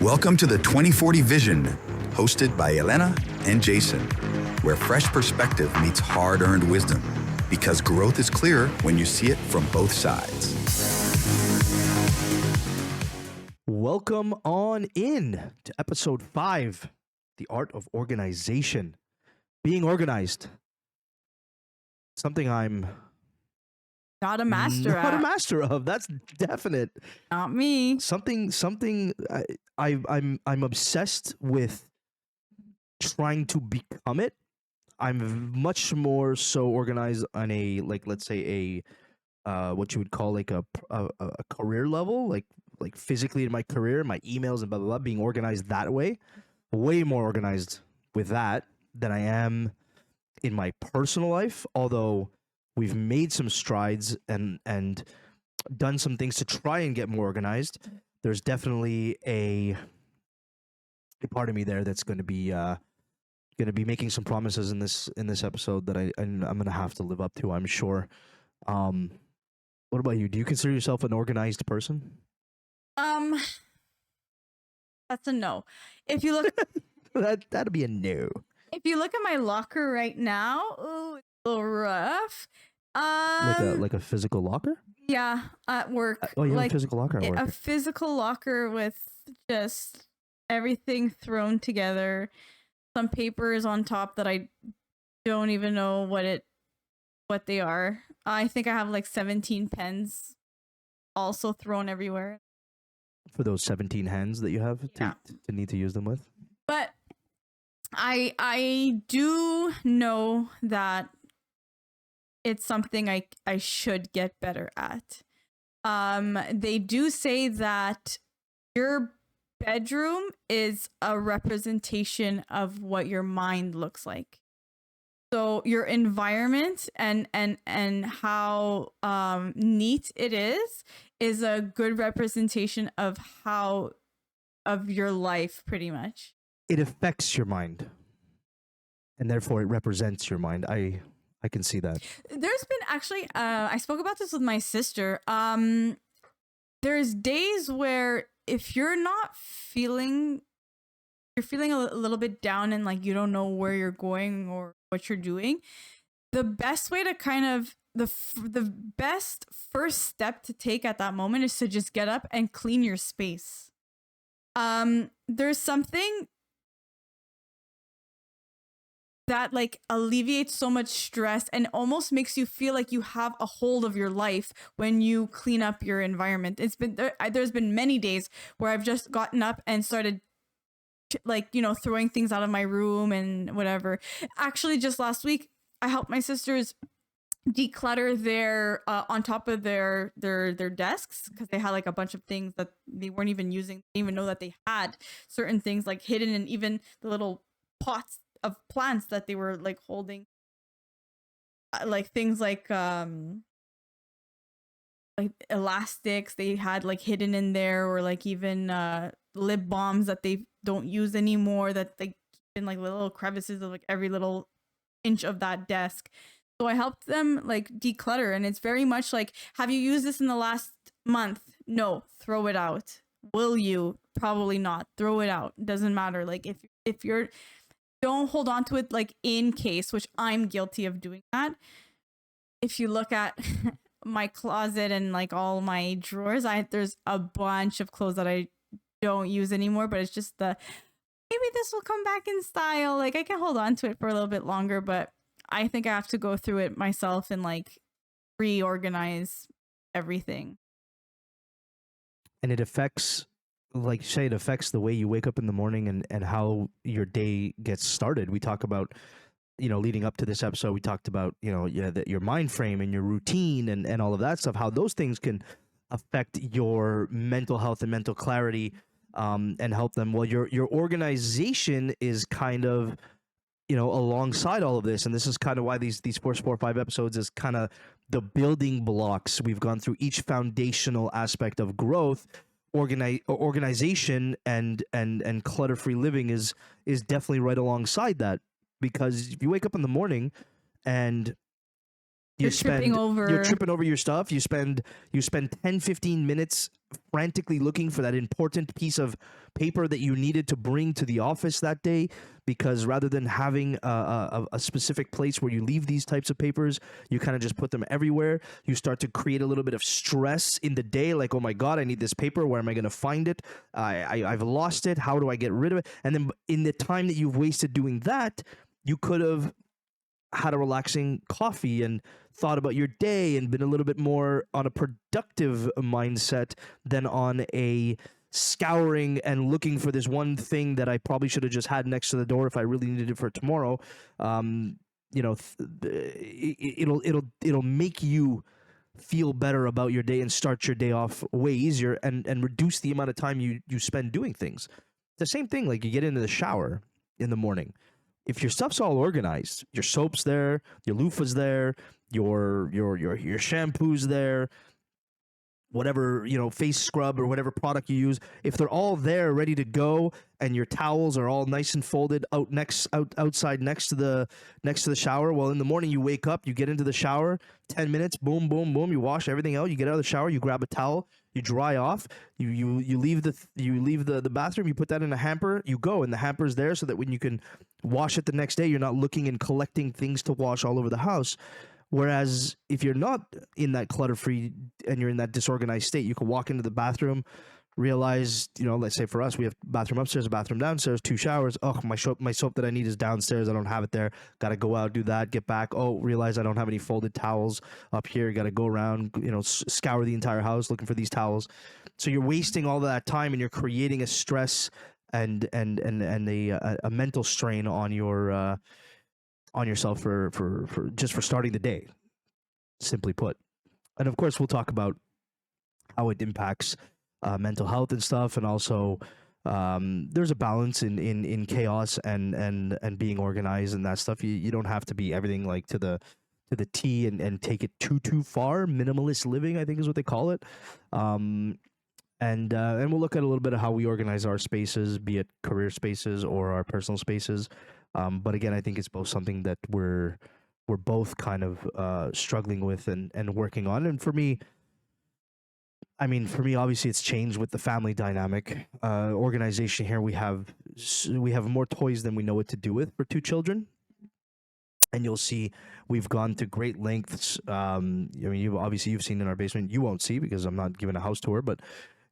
Welcome to the 2040 Vision, hosted by Helena and Jason, where fresh perspective meets hard-earned wisdom, because growth is clear when you see it from both sides. Welcome on in to episode 5, The Art of Organization. Being organized. Something I'm Not a master not at. a master of. That's definite. Not me. Something I'm obsessed with trying to become it. I'm much more so organized on a, like, let's say a what you would call like a career level, like physically in my career, my emails and blah blah blah, being organized that way. Way more organized with that than I am in my personal life, although we've made some strides and done some things to try and get more organized. There's definitely a part of me there that's going to be making some promises in this episode that I'm going to have to live up to, I'm sure. What about you? Do you consider yourself an organized person? That's a no. If you look That'd be a no. if you look at my locker right now, ooh, it's a little rough. Like a physical locker? Yeah, at work. Oh, you have like a physical locker at work. a physical locker with just everything thrown together. Some papers on top that I don't even know what they are. I think I have like 17 pens also thrown everywhere. For those 17 hands that you have Yeah. to need to use them with? But I do know that it's something I should get better at. They do say that your bedroom is a representation of what your mind looks like. So your environment and how neat it is a good representation of your life, pretty much. It affects your mind, and therefore it represents your mind. I can see that. There's been actually I spoke about this with my sister. There's days where if you're feeling a little bit down and like you don't know where you're going or what you're doing, the best way to kind of the best first step to take at that moment is to just get up and clean your space. There's something that like alleviates so much stress and almost makes you feel like you have a hold of your life when you clean up your environment. There's been many days where I've just gotten up and started throwing things out of my room and whatever. Actually, just last week I helped my sisters declutter their on top of their desks, because they had like a bunch of things that they weren't even using. They didn't even know that they had certain things like hidden in even the little pots of plants that they were like holding, like things like elastics they had like hidden in there, or like even lip balms that they don't use anymore that they keep in like little crevices of like every little inch of that desk. So I helped them like declutter, and it's very much like, have you used this in the last month? No, throw it out. Will you? Probably not. Throw it out. Doesn't matter. Like if you're, don't hold on to it like in case, which I'm guilty of doing that. If you look at my closet and like all my drawers, there's a bunch of clothes that I don't use anymore, but it's just maybe this will come back in style. Like I can hold on to it for a little bit longer, but I think I have to go through it myself and like reorganize everything. And it affects, like you say, it affects the way you wake up in the morning and how your day gets started. We talk about, leading up to this episode, we talked about, your mind frame and your routine and all of that stuff, how those things can affect your mental health and mental clarity, and help them. Well, your organization is kind of, alongside all of this. And this is kind of why these first 4 or 5 episodes is kind of the building blocks. We've gone through each foundational aspect of growth. Organization and clutter-free living is definitely right alongside that, because if you wake up in the morning and you You're tripping spend you're over. tripping over your stuff. You spend 10-15 minutes frantically looking for that important piece of paper that you needed to bring to the office that day, because rather than having a specific place where you leave these types of papers, you kind of just put them everywhere. You start to create a little bit of stress in the day, like, oh my god, I need this paper, where am I going to find it? I've lost it, how do I get rid of it? And then in the time that you've wasted doing that, you could have had a relaxing coffee and thought about your day and been a little bit more on a productive mindset than on a scouring and looking for this one thing that I probably should have just had next to the door if I really needed it for tomorrow. You know, it'll make you feel better about your day and start your day off way easier, and reduce the amount of time you spend doing things. The same thing, like you get into the shower in the morning. If your stuff's all organized, your soap's there, your loofah's there, your shampoo's there, whatever, face scrub or whatever product you use, if they're all there ready to go, and your towels are all nice and folded outside next to the shower, well, in the morning you wake up, you get into the shower, 10 minutes, boom boom boom, you wash everything out, you get out of the shower, you grab a towel, you dry off, you leave the bathroom, you put that in a hamper, you go, and the hamper's there so that when you can wash it the next day, you're not looking and collecting things to wash all over the house. Whereas if you're not in that clutter-free and you're in that disorganized state, you can walk into the bathroom, realize, let's say for us, we have bathroom upstairs, a bathroom downstairs, 2 showers. Oh, my soap that I need is downstairs. I don't have it there. Got to go out, do that, get back. Oh, realize I don't have any folded towels up here. Got to go around, scour the entire house looking for these towels. So you're wasting all of that time, and you're creating a stress and a mental strain on yourself for just for starting the day, simply put. And of course, we'll talk about how it impacts mental health and stuff, and also there's a balance in chaos and being organized and that stuff. You don't have to be everything like to the T and take it too far. Minimalist living, I think, is what they call it. And we'll look at a little bit of how we organize our spaces, be it career spaces or our personal spaces. But again, I think it's both something that we're both kind of struggling with and working on. And for me, obviously, it's changed with the family dynamic. Organization here, we have more toys than we know what to do with for 2 children. And you'll see we've gone to great lengths. You've seen in our basement. You won't see because I'm not giving a house tour, but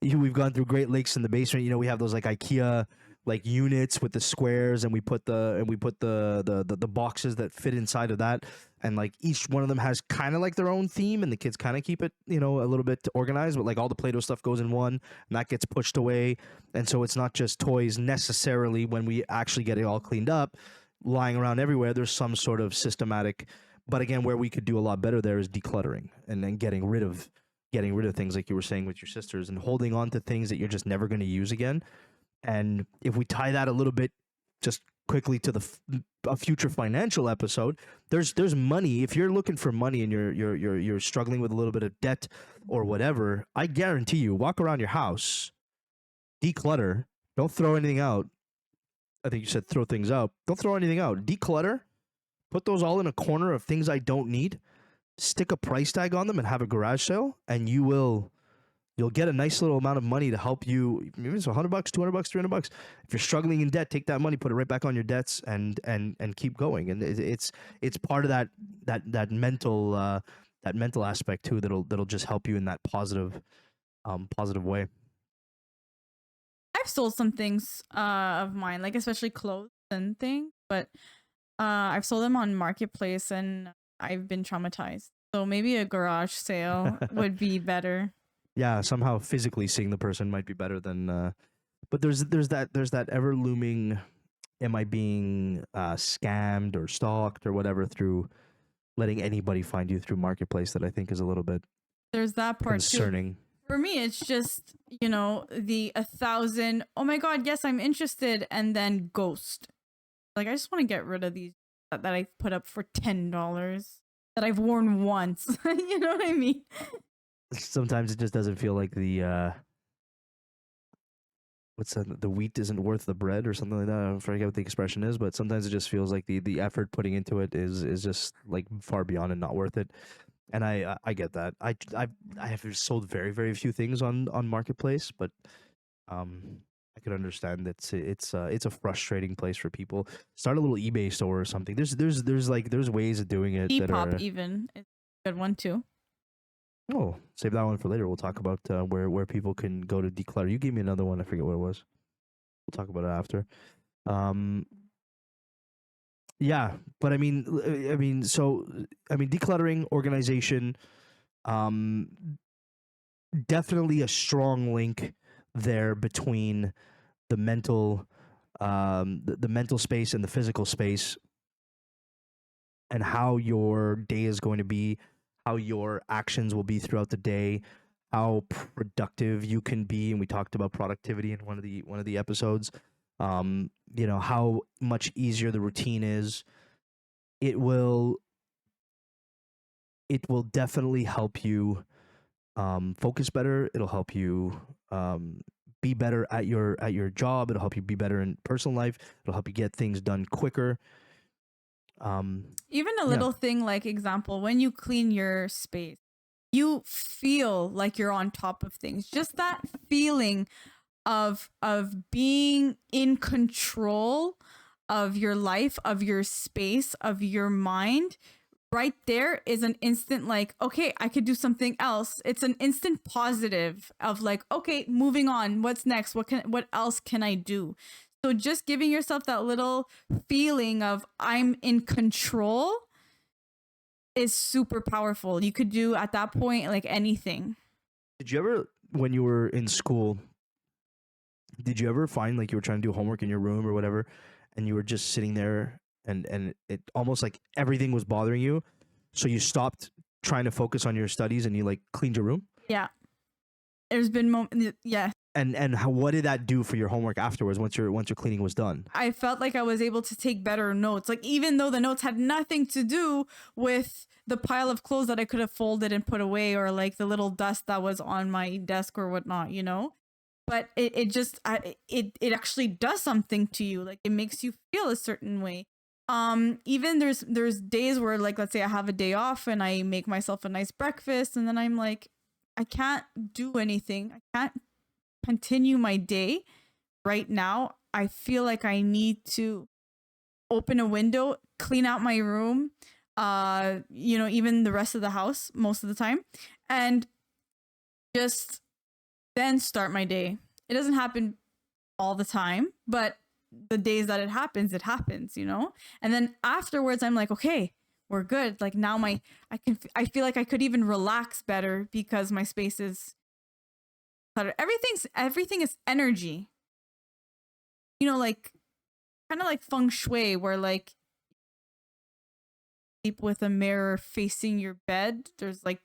we've gone through great lengths in the basement. We have those like IKEA like units with the squares, and we put the boxes that fit inside of that, and like each one of them has kind of like their own theme, and the kids kind of keep it a little bit organized, but like all the Play-Doh stuff goes in one, and that gets pushed away, and so it's not just toys necessarily. When we actually get it all cleaned up, lying around everywhere, there's some sort of systematic. But again, where we could do a lot better there is decluttering, and then getting rid of things like you were saying with your sisters, and holding on to things that you're just never going to use again. And if we tie that a little bit just quickly to a future financial episode, there's money. If you're looking for money and you're struggling with a little bit of debt or whatever, I guarantee you, walk around your house, declutter, don't throw anything out. I think you said throw things out. Don't throw anything out. Declutter, put those all in a corner of things I don't need, stick a price tag on them and have a garage sale, and you'll get a nice little amount of money to help you. Maybe it's $100, $200, $300. If you're struggling in debt, take that money, put it right back on your debts, and keep going. And it's part of that mental aspect too that'll just help you in that positive way. I've sold some things of mine, like especially clothes and things, but I've sold them on Marketplace and I've been traumatized. So maybe a garage sale would be better. Yeah, somehow physically seeing the person might be better than. But there's that ever looming, am I being scammed or stalked or whatever through letting anybody find you through Marketplace, that I think is a little bit there's that part concerning. Too. For me, it's just, the 1,000, oh my God, yes, I'm interested, and then ghost. Like, I just want to get rid of these that I put up for $10 that I've worn once. You know what I mean? Sometimes it just doesn't feel like the what's that? The wheat isn't worth the bread or something like that. I forget what the expression is, but sometimes it just feels like the effort putting into it is just like far beyond and not worth it. And I get that. I have sold very few things on marketplace, but I could understand that it's a frustrating place for people. Start a little eBay store or something. There's ways of doing it that Depop are. even. It's a good one too. Oh, save that one for later. We'll talk about where people can go to declutter. You gave me another one. I forget what it was. We'll talk about it after. Um, yeah, but decluttering, organization, um, definitely a strong link there between the mental, the mental space and the physical space, and how your day is going to be, how your actions will be throughout the day, how productive you can be. And we talked about productivity in one of the episodes. How much easier the routine is. It will definitely help you focus better. It'll help you be better at your job. It'll help you be better in personal life. It'll help you get things done quicker. Even a little thing like example, when you clean your space, you feel like you're on top of things. Just that feeling of being in control of your life, of your space, of your mind, right there is an instant like, okay, I could do something else. It's an instant positive of like, okay, moving on. What's next? What else can I do? So just giving yourself that little feeling of I'm in control is super powerful. You could do at that point like anything. Did you ever, when you were in school, did you ever find like you were trying to do homework in your room or whatever, and you were just sitting there and it almost like everything was bothering you, so you stopped trying to focus on your studies and you like cleaned your room? Yeah. There's been moments, yeah. And what did that do for your homework afterwards once your cleaning was done? I felt like I was able to take better notes. Like even though the notes had nothing to do with the pile of clothes that I could have folded and put away, or like the little dust that was on my desk or whatnot, you know? But it actually does something to you. Like it makes you feel a certain way. Even there's days where like, let's say I have a day off and I make myself a nice breakfast and then I'm like, I can't do anything. I can't continue my day right now. I feel like I need to open a window, clean out my room, even the rest of the house most of the time, and just then start my day. It doesn't happen all the time, but the days that it happens, you know? And then afterwards I'm like, okay, we're good. Like now I feel like I could even relax better because my space is cluttered. Everything is energy. You know, like kind of like feng shui where like sleep with a mirror facing your bed. There's like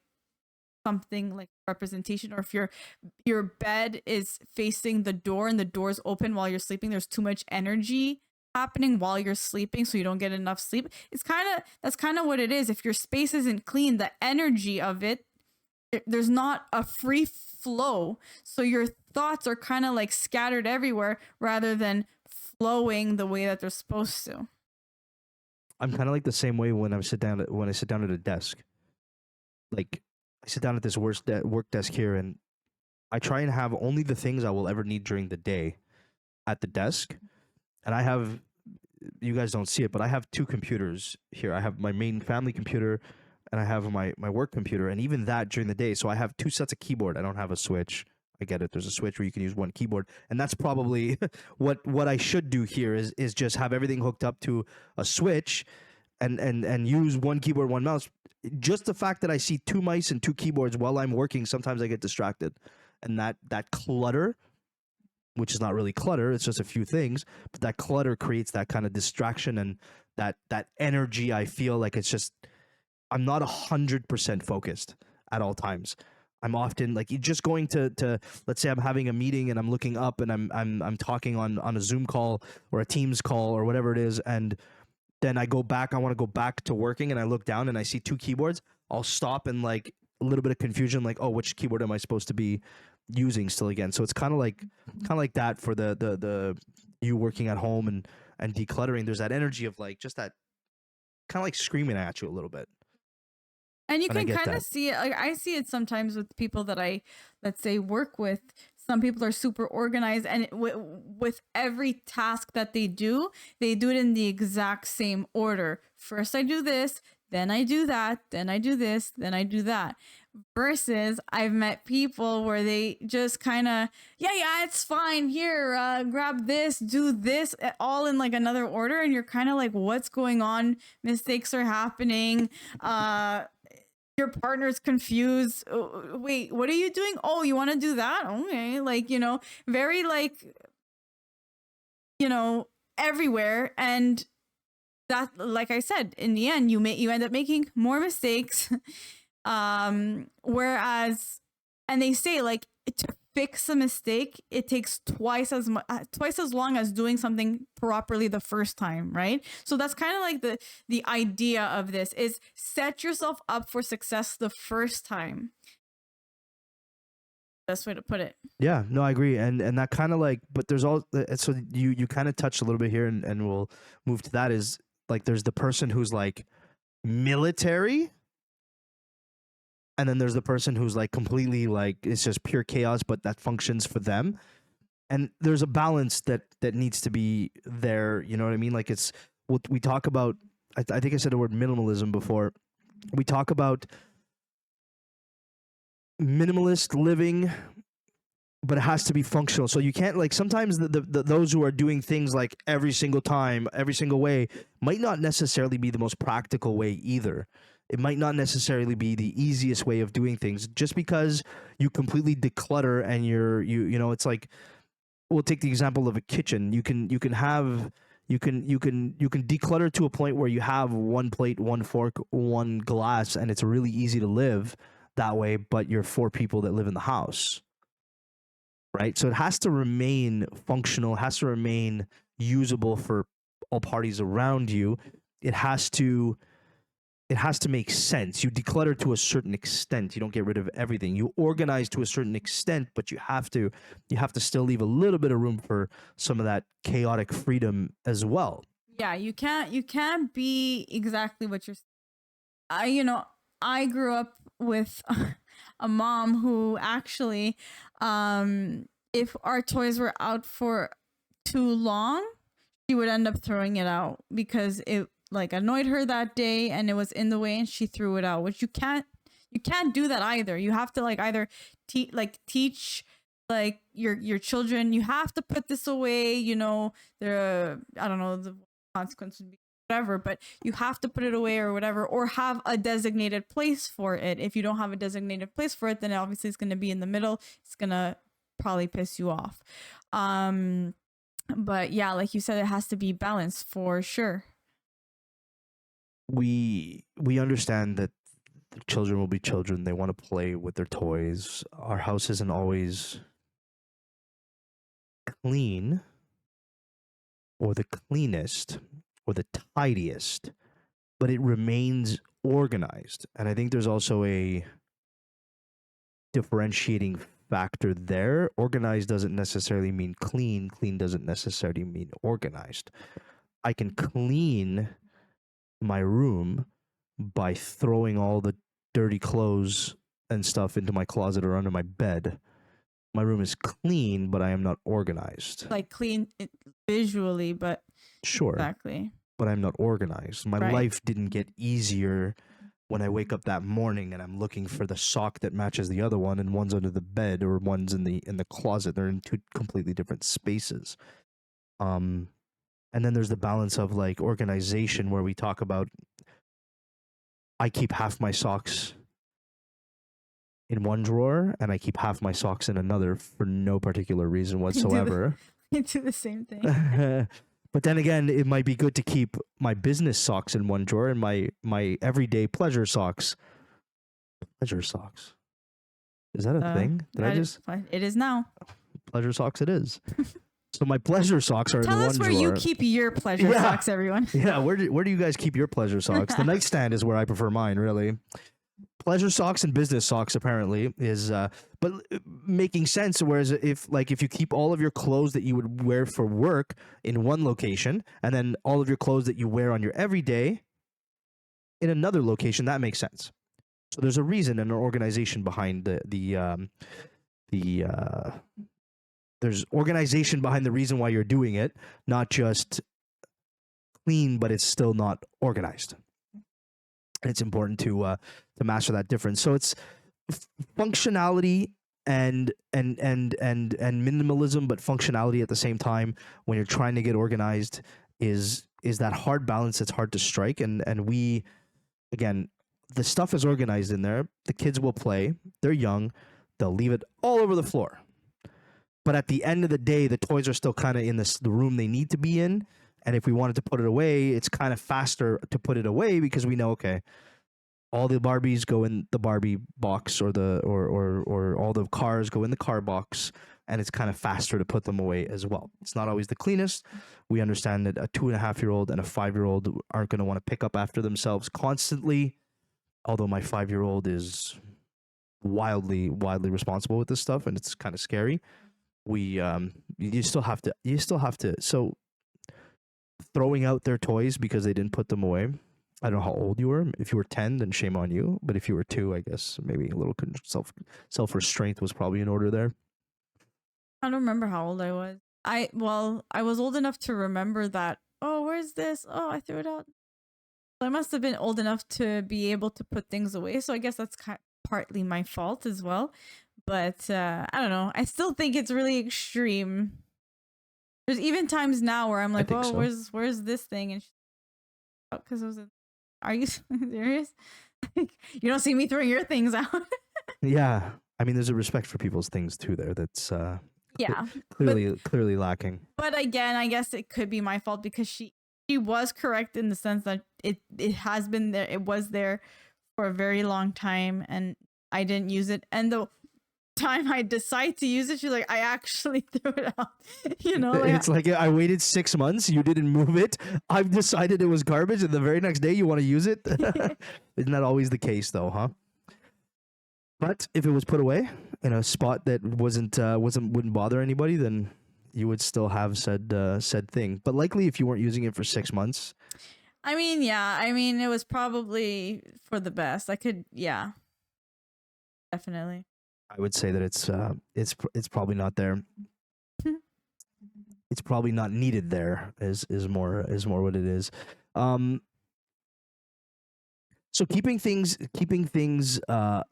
something like representation, or if your bed is facing the door and the door's open while you're sleeping, there's too much energy happening while you're sleeping, so you don't get enough sleep. That's kind of what it is. If your space isn't clean, the energy of it, there's not a free flow, so your thoughts are kind of like scattered everywhere rather than flowing the way that they're supposed to. I'm kind of like the same way when I sit down at a desk. Like I sit down at this work desk here, and I try and have only the things I will ever need during the day at the desk. And I have, you guys don't see it, but I have two computers here. I have my main family computer and I have my work computer, and even that during the day. So I have two sets of keyboard. I don't have a switch. I get it. There's a switch where you can use one keyboard, and that's probably what I should do here is just have everything hooked up to a switch, and use one keyboard, one mouse. Just the fact that I see two mice and two keyboards while I'm working, sometimes I get distracted, and that clutter, which is not really clutter, it's just a few things, but that clutter creates that kind of distraction and that energy. I feel like it's just I'm not 100% focused at all times. I'm often like just going to let's say I'm having a meeting and I'm looking up and I'm talking on a Zoom call or a Teams call or whatever it is, and then I want to go back to working, and I look down and I see two keyboards. I'll stop and like a little bit of confusion, like, oh, which keyboard am I supposed to be using still again. So it's kind of like that for the you working at home and decluttering. There's that energy of like just that kind of like screaming at you a little bit. And you And I can get kind of that. see it. Like I see it sometimes with people that I, let's say, work with. Some people are super organized, and with every task that they do it in the exact same order. First, I do this, then I do that, then I do this, then I do that. Versus, I've met people where they just kind of, yeah, it's fine. Here, grab this, do this, all in like another order, and you're kind of like, what's going on? Mistakes are happening. Your partner's confused. Oh, wait, what are you doing? Oh, you want to do that? Okay. Like, very like, everywhere. And that, like I said, in the end, you end up making more mistakes. Whereas, and they say like to fix a mistake, it takes twice as long as doing something properly the first time, right? So that's kind of like the idea of this is set yourself up for success the first time. Best way to put it. Yeah, no, I agree. And that kind of like, but there's all, so you kind of touched a little bit here and we'll move to that is like, there's the person who's like military. And then there's the person who's like completely like, it's just pure chaos, but that functions for them. And there's a balance that needs to be there. You know what I mean? Like it's what we talk about. I think I said the word minimalism before. We talk about minimalist living, but it has to be functional. So you can't like sometimes the those who are doing things like every single time, every single way might not necessarily be the most practical way either. It might not necessarily be the easiest way of doing things just because you completely declutter and you know, it's like, we'll take the example of a kitchen. You can declutter to a point where you have one plate, one fork, one glass, and it's really easy to live that way, but you're 4 people that live in the house. Right? So it has to remain functional, has to remain usable for all parties around you. It has to make sense. You declutter to a certain extent. You don't get rid of everything. You organize to a certain extent, but you have to still leave a little bit of room for some of that chaotic freedom as well. Yeah, you can't be exactly what you're. I grew up with a mom who actually, if our toys were out for too long, she would end up throwing it out because it like annoyed her that day and it was in the way and she threw it out, which you can't do that either. You have to like either teach like your children, you have to put this away, there I don't know the consequence would be whatever, but you have to put it away or whatever, or have a designated place for it. If you don't have a designated place for it, then obviously it's going to be in the middle. It's going to probably piss you off. But yeah, like you said, it has to be balanced for sure. We understand that the children will be children. They want to play with their toys. Our house isn't always clean or the cleanest or the tidiest, but it remains organized. And I think there's also a differentiating factor there. Organized doesn't necessarily mean clean. Clean doesn't necessarily mean organized. I can clean my room by throwing all the dirty clothes and stuff into my closet or under my bed. My room is clean, but I am not organized. Like clean visually, but sure, exactly. But I'm not organized. My life didn't get easier when I wake up that morning and I'm looking for the sock that matches the other one, and one's under the bed or one's in the closet. They're in 2 completely different spaces. And then there's the balance of like organization where we talk about I keep half my socks in one drawer and I keep half my socks in another for no particular reason whatsoever. I do the same thing. But then again, it might be good to keep my business socks in one drawer and my everyday pleasure socks. Pleasure socks. Is that a thing? It is now. Pleasure socks it is. So my pleasure socks are in one drawer. Tell us where you keep your pleasure socks, everyone. Yeah, where do you guys keep your pleasure socks? The nightstand is where I prefer mine, really. pleasure socks and business socks apparently is but making sense. Whereas if you keep all of your clothes that you would wear for work in one location, and then all of your clothes that you wear on your everyday in another location, that makes sense. So there's a reason and an organization behind the there's organization behind the reason why you're doing it, not just clean but it's still not organized. It's important to master that difference. So it's functionality and minimalism, but functionality at the same time when you're trying to get organized is that hard balance that's hard to strike. And we, again, the stuff is organized in there. The kids will play. They're young. They'll leave it all over the floor. But at the end of the day, the toys are still kind of in the room they need to be in. And if we wanted to put it away, it's kind of faster to put it away because we know, okay, all the Barbies go in the Barbie box, or all the cars go in the car box, and it's kind of faster to put them away as well. It's not always the cleanest. We understand that a 2.5-year-old and a 5-year-old aren't going to want to pick up after themselves constantly. Although my 5-year-old is wildly responsible with this stuff, and it's kind of scary. You still have to. So throwing out their toys because they didn't put them away. I don't know how old you were. If you were 10, then shame on you. But if you were 2, I guess maybe a little self restraint was probably in order there. I don't remember how old I was. I was old enough to remember that. Oh, where's this? Oh, I threw it out. So I must have been old enough to be able to put things away. So I guess that's partly my fault as well. But I don't know. I still think it's really extreme. There's even times now where I'm like, oh, so. where's this thing? And because I was, are you serious? You don't see me throwing your things out. Yeah, I mean, there's a respect for people's things too. There, that's clearly lacking. But again, I guess it could be my fault because she was correct in the sense that it has been there. It was there for a very long time, and I didn't use it. And the time I decide to use it, she's like, I actually threw it out. It's like I waited 6 months, you didn't move it, I've decided it was garbage, and the very next day you want to use it. Isn't that always the case though, huh? But if it was put away in a spot that wouldn't bother anybody, then you would still have said thing. But likely if you weren't using it for 6 months, I mean, yeah, it was probably for the best. I could, yeah, definitely. I would say that it's probably not there. It's probably not needed there. Is more what it is. So keeping things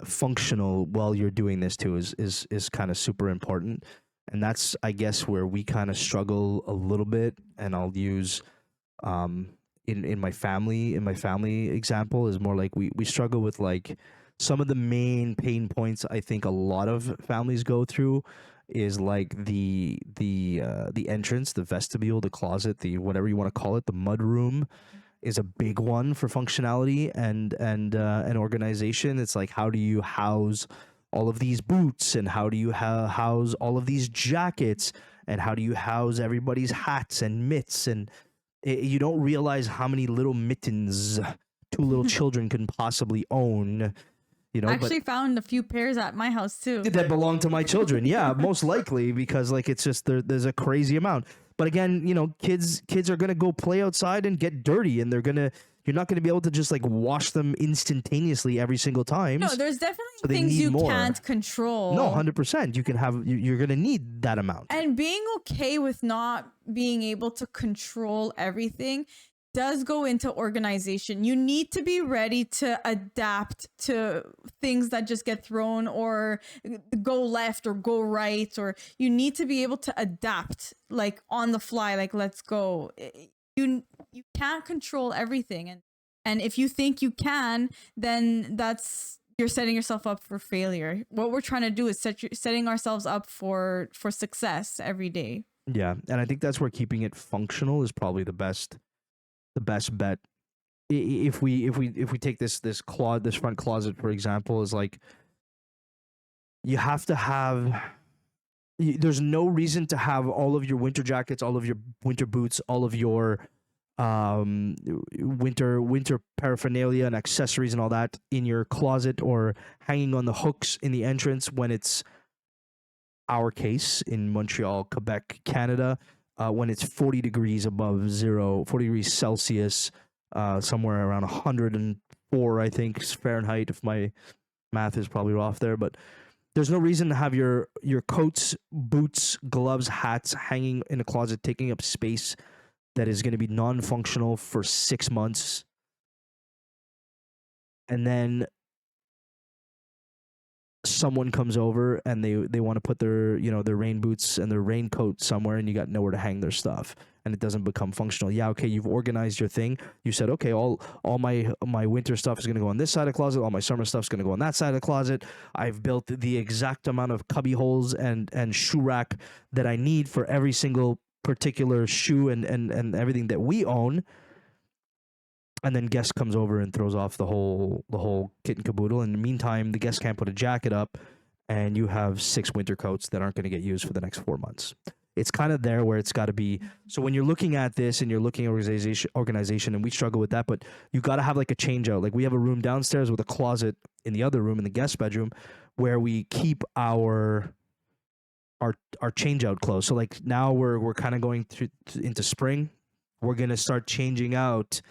functional while you're doing this too is kind of super important, and that's, I guess, where we kind of struggle a little bit. And I'll use in my family example is more like we struggle with like some of the main pain points I think a lot of families go through is like the entrance, the vestibule, the closet, the whatever you want to call it, the mud room is a big one for functionality and organization. It's like, how do you house all of these boots, and how do you house all of these jackets, and how do you house everybody's hats and mitts, and you don't realize how many little mittens 2 little children can possibly own. I actually found a few pairs at my house too that belong to my children. Yeah, most likely, because like it's just there's a crazy amount. But again, kids are gonna go play outside and get dirty, and you're not gonna be able to just like wash them instantaneously every single time. No, there's definitely things you can't control. No, 100%. You're gonna need that amount. And being okay with not being able to control everything does go into organization. You need to be ready to adapt to things that just get thrown or go left or go right, or you need to be able to adapt like on the fly, like let's go. You can't control everything, and if you think you can, then you're setting yourself up for failure. What we're trying to do is setting ourselves up for success every day. Yeah, and I think that's where keeping it functional is probably the best bet. If we take this front closet for example, is like you have to have. There's no reason to have all of your winter jackets, all of your winter boots, all of your winter paraphernalia and accessories and all that in your closet or hanging on the hooks in the entrance when it's our case in Montreal, Quebec, Canada, when it's 40 degrees above zero, 40 degrees Celsius, somewhere around 104, I think, Fahrenheit, if my math is probably off there. But there's no reason to have your coats, boots, gloves, hats hanging in a closet, taking up space that is going to be non-functional for 6 months. And then someone comes over and they want to put their their rain boots and their raincoat somewhere, and you got nowhere to hang their stuff, and it doesn't become functional. Yeah, okay, you've organized your thing. You said, okay, all my winter stuff is going to go on this side of the closet, all my summer stuff is going to go on that side of the closet. I've built the exact amount of cubby holes and shoe rack that I need for every single particular shoe and everything that we own. And then guest comes over and throws off the whole kit and caboodle. In the meantime, the guest can't put a jacket up, and you have 6 winter coats that aren't going to get used for the next 4 months. It's kind of there where it's got to be. So when you're looking at this and you're looking at organization, and we struggle with that, but you got to have like a change out. Like we have a room downstairs with a closet in the other room in the guest bedroom where we keep our change out clothes. So like now we're kind of going into spring. We're going to start changing out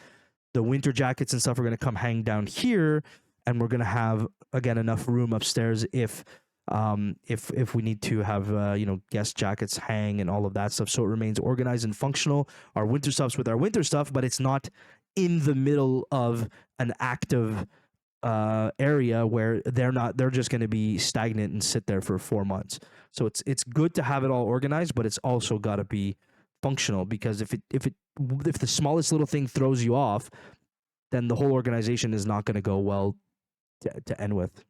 the winter jackets and stuff are going to come hang down here, and we're going to have again enough room upstairs if we need to have guest jackets hang and all of that stuff, so it remains organized and functional. Our winter stuff's with our winter stuff, but it's not in the middle of an active area where they're just going to be stagnant and sit there for 4 months. So it's good to have it all organized, but it's also got to be functional, because if the smallest little thing throws you off, then the whole organization is not going to go well to end with.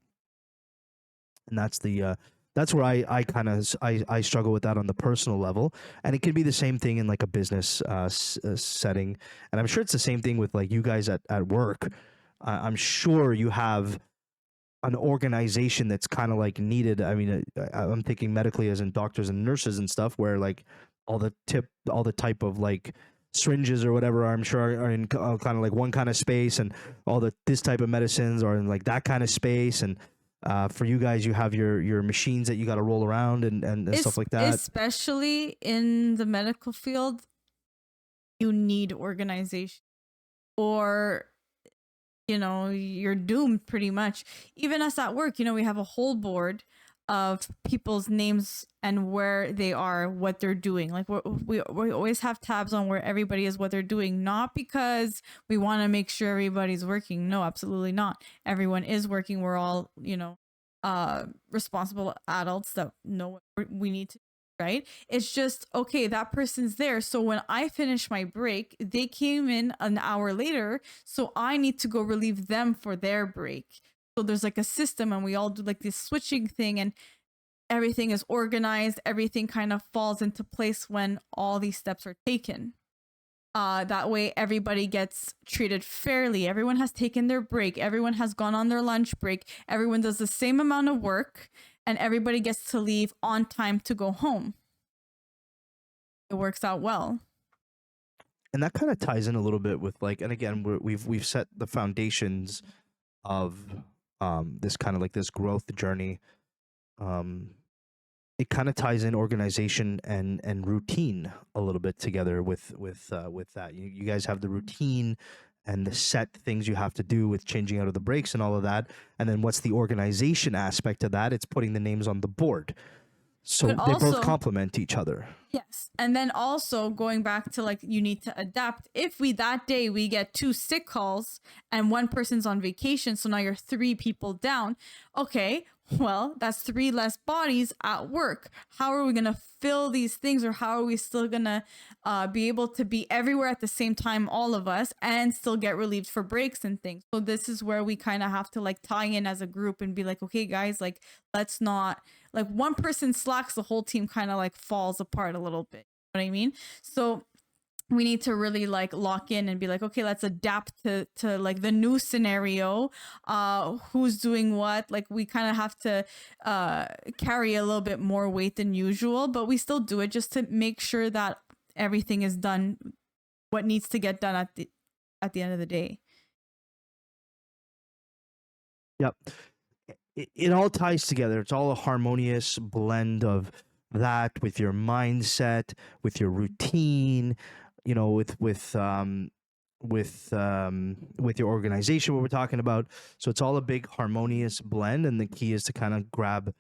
And that's where I kind of I struggle with that on the personal level, and it can be the same thing in like a business setting, and I'm sure it's the same thing with like you guys at work. I'm sure you have an organization that's kind of like needed. I mean, I'm thinking medically as in doctors and nurses and stuff, where like all the type of like syringes or whatever, I'm sure are in kind of like one kind of space, and all this type of medicines are in like that kind of space. And for you guys, you have your machines that you got to roll around and stuff like that. Especially in the medical field, you need organization, or you're doomed pretty much. Even us at work, we have a whole board of people's names and where they are, what they're doing. Like we always have tabs on where everybody is, what they're doing, not because we want to make sure everybody's working. No, absolutely not. Everyone is working. We're all, responsible adults that know what we need to do, right? It's just, okay, that person's there. So when I finish my break, they came in an hour later, so I need to go relieve them for their break. So there's like a system, and we all do like this switching thing, and everything is organized. Everything kind of falls into place when all these steps are taken. That way everybody gets treated fairly. Everyone has taken their break. Everyone has gone on their lunch break. Everyone does the same amount of work, and everybody gets to leave on time to go home. It works out well. And that kind of ties in a little bit with like, and again, we've set the foundations of this kind of like this growth journey. It kind of ties in organization and routine a little bit together with that. You guys have the routine and the set things you have to do with changing out of the breaks and all of that. And then what's the organization aspect of that? It's putting the names on the board. So they both complement each other. Yes. And then also going back to like, you need to adapt. If that day we get 2 sick calls and one person's on vacation, so now you're 3 people down. Okay, well, that's 3 less bodies at work. How are we going to fill these things, or how are we still going to be able to be everywhere at the same time, all of us, and still get relieved for breaks and things? So this is where we kind of have to like tie in as a group and be like, okay, guys, like, let's not, like, one person slacks, the whole team kind of like falls apart a little bit. You know what I mean? So we need to really like lock in and be like, okay, let's adapt to like the new scenario. Who's doing what? Like, we kind of have to carry a little bit more weight than usual, but we still do it just to make sure that everything is done what needs to get done at the end of the day. Yep. It all ties together. It's all a harmonious blend of that with your mindset, with your routine, you know, with your organization, what we're talking about. So it's all a big harmonious blend, and the key is to kind of grab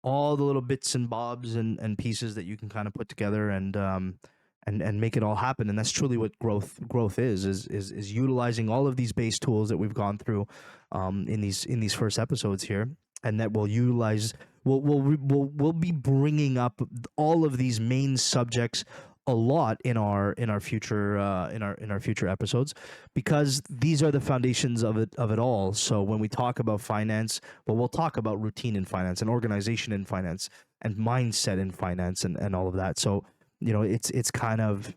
all the little bits and bobs and pieces that you can kind of put together and make it all happen. And that's truly what growth is utilizing all of these base tools that we've gone through in these first episodes here, and that we'll utilize. We'll be bringing up all of these main subjects a lot in our future future episodes, because these are the foundations of it all. So when we talk about finance, well, we'll talk about routine in finance and organization in finance and mindset in finance and all of that. So, you know, it's kind of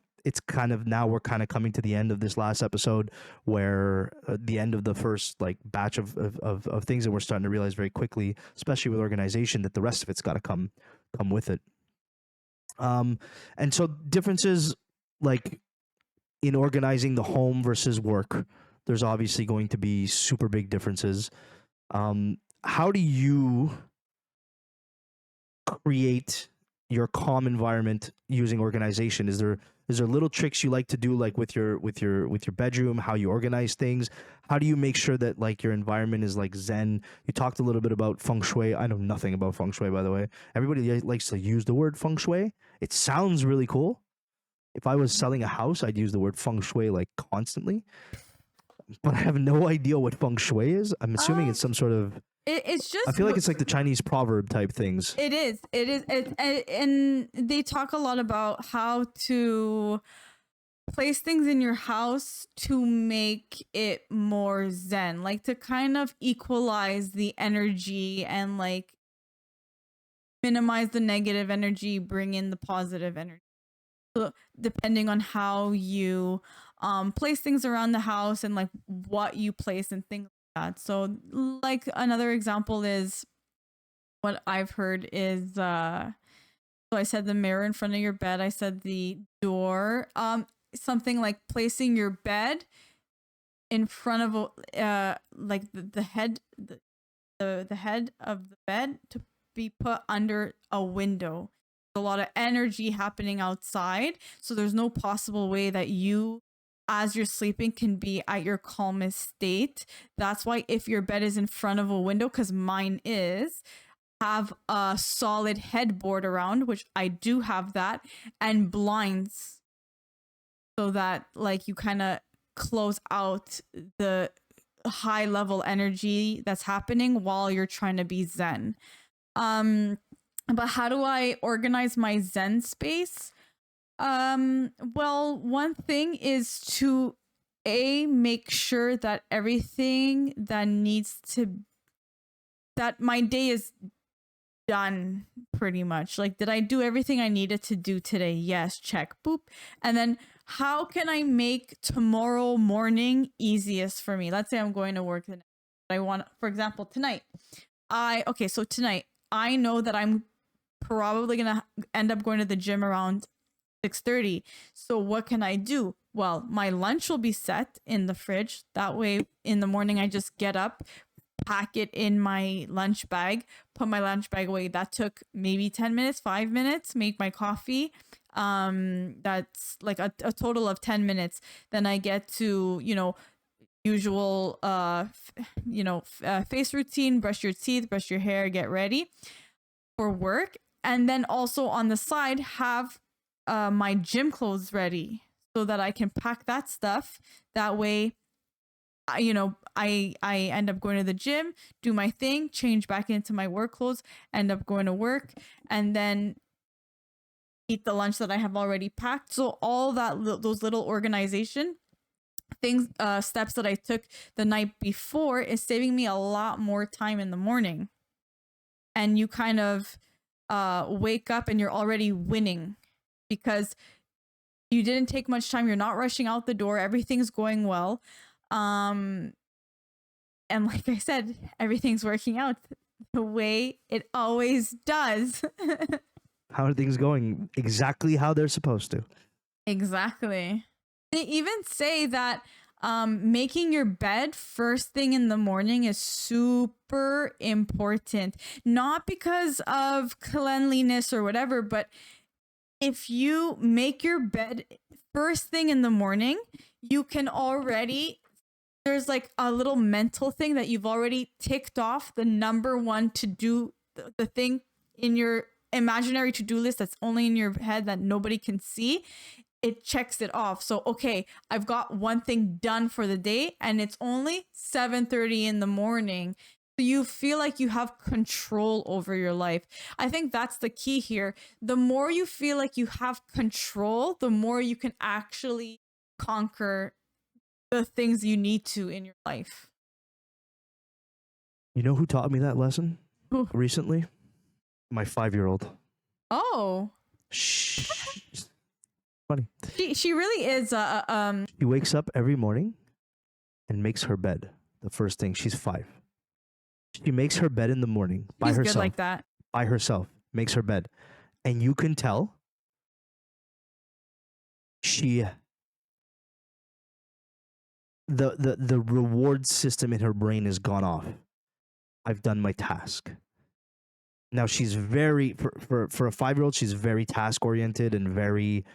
now we're kind of coming to the end of this last episode, where the end of the first like batch of things, and we're starting to realize very quickly, especially with organization, that the rest of it's got to come with it. And so differences like in organizing the home versus work, there's obviously going to be super big differences. How do you create your calm environment using organization? Is there little tricks you like to do, like with your bedroom, how you organize things? How do you make sure that like your environment is like zen? You talked a little bit about feng shui. I know nothing about feng shui, by the way. Everybody likes to use the word feng shui. It sounds really cool. If I was selling a house, I'd use the word feng shui like constantly, but I have no idea what feng shui is. I'm assuming it's some sort of, it's just, I feel like it's like the Chinese proverb type things. It is. And they talk a lot about how to place things in your house to make it more zen, like to kind of equalize the energy and like minimize the negative energy, bring in the positive energy. So depending on how you place things around the house and like what you place and things like that. So like another example is, what I've heard is so I said the mirror in front of your bed, I said the door, something like placing your bed in front of like the head the head of the bed to be put under a window. A lot of energy happening outside, so there's no possible way that you, as you're sleeping, can be at your calmest state. That's why if your bed is in front of a window, because mine is, have a solid headboard around, which I do have that, and blinds, so that like you kind of close out the high level energy that's happening while you're trying to be zen. But how do I organize my zen space? Well, one thing is to make sure that everything that my day is done pretty much. Like, did I do everything I needed to do today? Yes, check, boop. And then how can I make tomorrow morning easiest for me? Let's say I'm going to work the next. I want, for example, tonight. So tonight I know that I'm probably gonna end up going to the gym around 6:30. So what can I do? Well, my lunch will be set in the fridge. That way in the morning I just get up, pack it in my lunch bag, put my lunch bag away. That took maybe 10 minutes, 5 minutes, make my coffee. That's like a total of 10 minutes. Then I get to, usual face routine, brush your teeth, brush your hair, get ready for work. And then also on the side have my gym clothes ready so that I can pack that stuff. That way, I end up going to the gym, do my thing, change back into my work clothes, end up going to work, and then eat the lunch that I have already packed. So all those little organization things, steps that I took the night before is saving me a lot more time in the morning. And you kind of wake up and you're already winning because you didn't take much time. You're not rushing out the door. Everything's going well. And like I said, everything's working out the way it always does. How are things going? Exactly how they're supposed to. Exactly. They even say that making your bed first thing in the morning is super important. Not because of cleanliness or whatever, but if you make your bed first thing in the morning, you can already, there's like a little mental thing that you've already ticked off the number one to do, the thing in your imaginary to-do list that's only in your head that nobody can see. It checks it off. So, okay, I've got one thing done for the day and it's only 7:30 in the morning. So you feel like you have control over your life. I think that's the key here. The more you feel like you have control, the more you can actually conquer the things you need to in your life. You know who taught me that lesson Who? recently? My 5-year-old. Oh, Shh. Funny. she really is She wakes up every morning and makes her bed. The first thing, she's 5. She makes her bed in the morning by she's herself. good like that. By herself, makes her bed. And you can tell she the reward system in her brain has gone off. I've done my task. Now she's very for a 5-year-old, she's very task oriented and very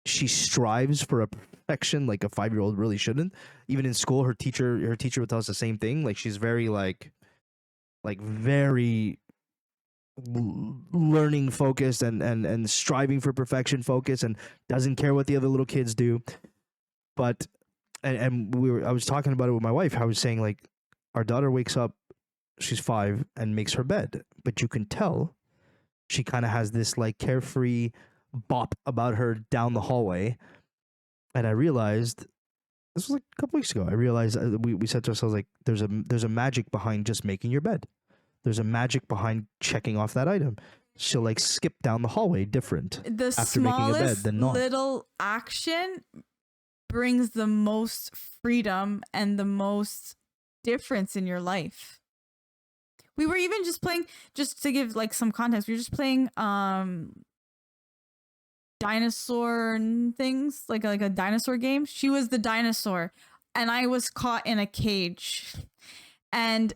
she strives for a perfection like a 5-year-old really shouldn't. Even in school, her teacher would tell us the same thing. Like she's very like very learning focused and striving for perfection focused and doesn't care what the other little kids do. But and I was talking about it with my wife. I was saying like our daughter wakes up, she's 5 and makes her bed, but you can tell she kind of has this like carefree bop about her down the hallway. And I realized this was like a couple weeks ago. I realized we said to ourselves like there's a magic behind just making your bed. There's a magic behind checking off that item. She'll like skip down the hallway different The after making a bed smallest than not. little action brings the most freedom and the most difference in your life. We were even just playing, just to give like some context, we were just playing dinosaur things, like a dinosaur game. She was the dinosaur and I was caught in a cage. And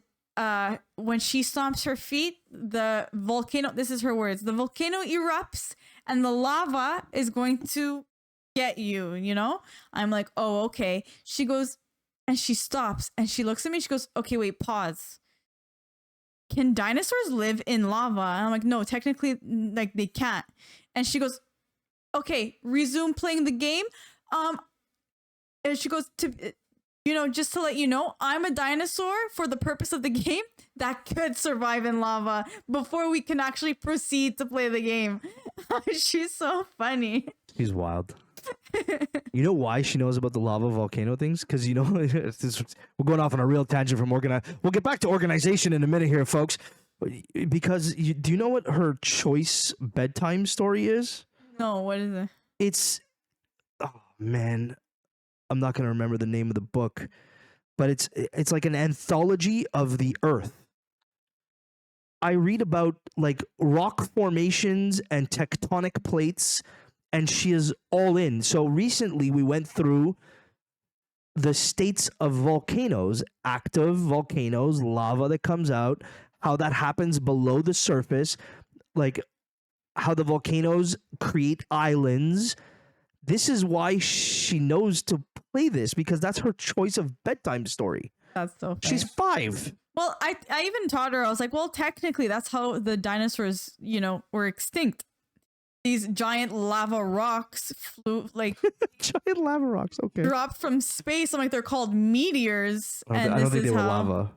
when she stomps her feet, the volcano, this is her words, the volcano erupts and the lava is going to get you, you know? I'm like, oh, okay. She goes and she stops and she looks at me. She goes, okay, wait, pause. Can dinosaurs live in lava? And I'm like, no, technically, like they can't. And she goes, okay, resume playing the game. And she goes to, you know, just to let you know, I'm a dinosaur for the purpose of the game that could survive in lava before we can actually proceed to play the game. She's so funny. She's wild. You know why she knows about the lava volcano things? Because, you know, we're going off on a real tangent from We'll get back to organization in a minute here, folks. Because do you know what her choice bedtime story is? No, what is it? It's, oh man, I'm not going to remember the name of the book, but it's like an anthology of the Earth. I read about like rock formations and tectonic plates, and she is all in. So recently we went through the states of volcanoes, active volcanoes, lava that comes out, how that happens below the surface, like how the volcanoes create islands. This is why she knows to play this, because that's her choice of bedtime story. That's so funny. She's 5. Well, I even taught her, I was like, well, technically that's how the dinosaurs, you know, were extinct. These giant lava rocks flew, like Giant lava rocks, okay. dropped from space. I'm like, they're called meteors. I don't think they were lava.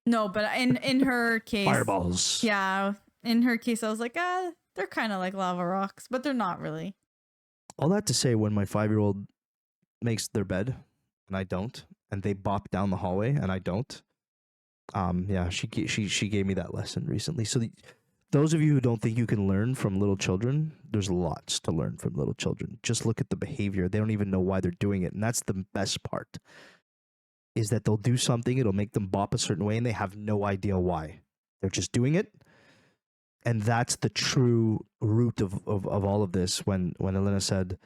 No, but in her case, Fireballs. Yeah, in her case, I was like, they're kind of like lava rocks, but they're not really. All that to say, when my 5-year-old makes their bed and I don't, and they bop down the hallway and I don't, yeah, she gave me that lesson recently. So those of you who don't think you can learn from little children, there's lots to learn from little children. Just look at the behavior. They don't even know why they're doing it. And that's the best part, is that they'll do something, it'll make them bop a certain way, and they have no idea why. They're just doing it. And that's the true root of all of this. When Helena said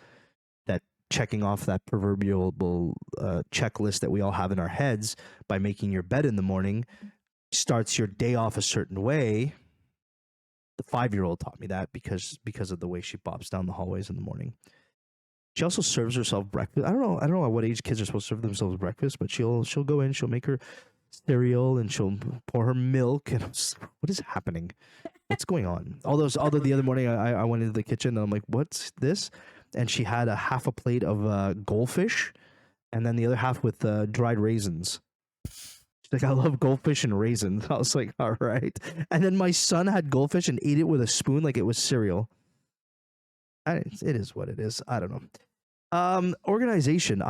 that checking off that proverbial checklist that we all have in our heads by making your bed in the morning starts your day off a certain way. The 5-year-old taught me that because of the way she bops down the hallways in the morning. She also serves herself breakfast. I don't know at what age kids are supposed to serve themselves breakfast, but she'll go in, she'll make her cereal, and she'll pour her milk. And what is happening? What's going on? Although the other morning I went into the kitchen and I'm like, what's this? And she had a half a plate of goldfish, and then the other half with dried raisins. She's like, I love goldfish and raisins. I was like, all right. And then my son had goldfish and ate it with a spoon like it was cereal. It is what it is. I don't know. Organization.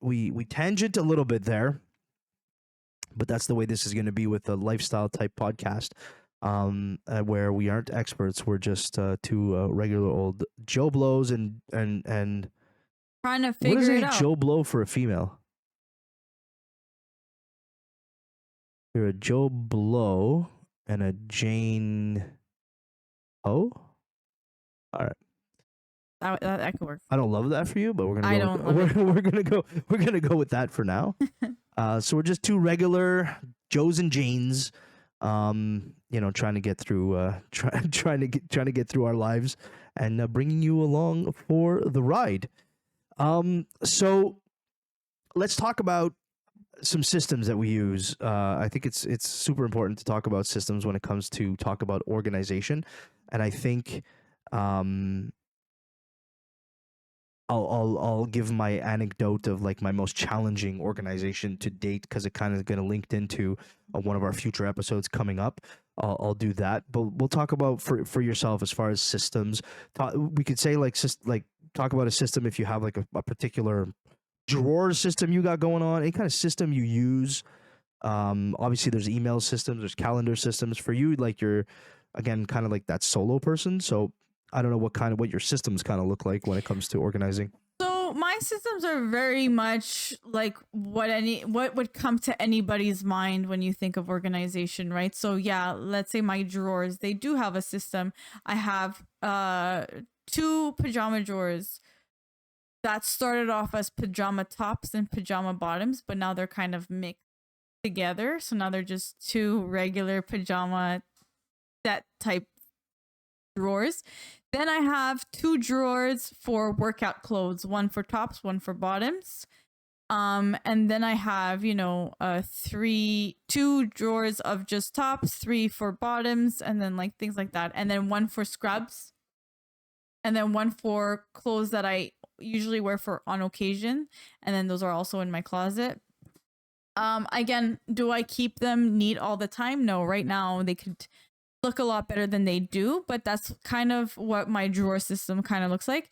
We tangent a little bit there, but that's the way this is going to be with a lifestyle type podcast, where we aren't experts. We're just two regular old Joe Blows and Trying to what figure is it a out. Joe Blow for a female? You're a Joe Blow and a Jane O. All right. That could work. I don't love that for you, but we're I gonna don't love it. we're gonna go with that for now. So we're just two regular Joes and Janes, trying to get through trying to get through our lives and bringing you along for the ride. So let's talk about some systems that we use. I think it's super important to talk about systems when it comes to talk about organization, and I think I'll give my anecdote of like my most challenging organization to date, because it kind of going to linked into one of our future episodes coming up. I'll do that, but we'll talk about for yourself as far as systems. We could say talk about a system if you have like a particular drawer system you got going on, any kind of system you use. Obviously there's email systems, there's calendar systems. For you, like you're again kind of like that solo person, so I don't know what your systems kind of look like when it comes to organizing. So my systems are very much like what would come to anybody's mind when you think of organization, right? So yeah, let's say my drawers, they do have a system. I have 2 pajama drawers that started off as pajama tops and pajama bottoms, but now they're kind of mixed together. So now they're just 2 regular pajama set type drawers. Then I have 2 drawers for workout clothes, one for tops, one for bottoms. And then I have, 2 drawers of just tops, 3 for bottoms, and then like things like that. And then one for scrubs. And then one for clothes that I usually wear for on occasion. And then those are also in my closet. Again, do I keep them neat all the time? No, right now they could look a lot better than they do, but that's kind of what my drawer system kind of looks like.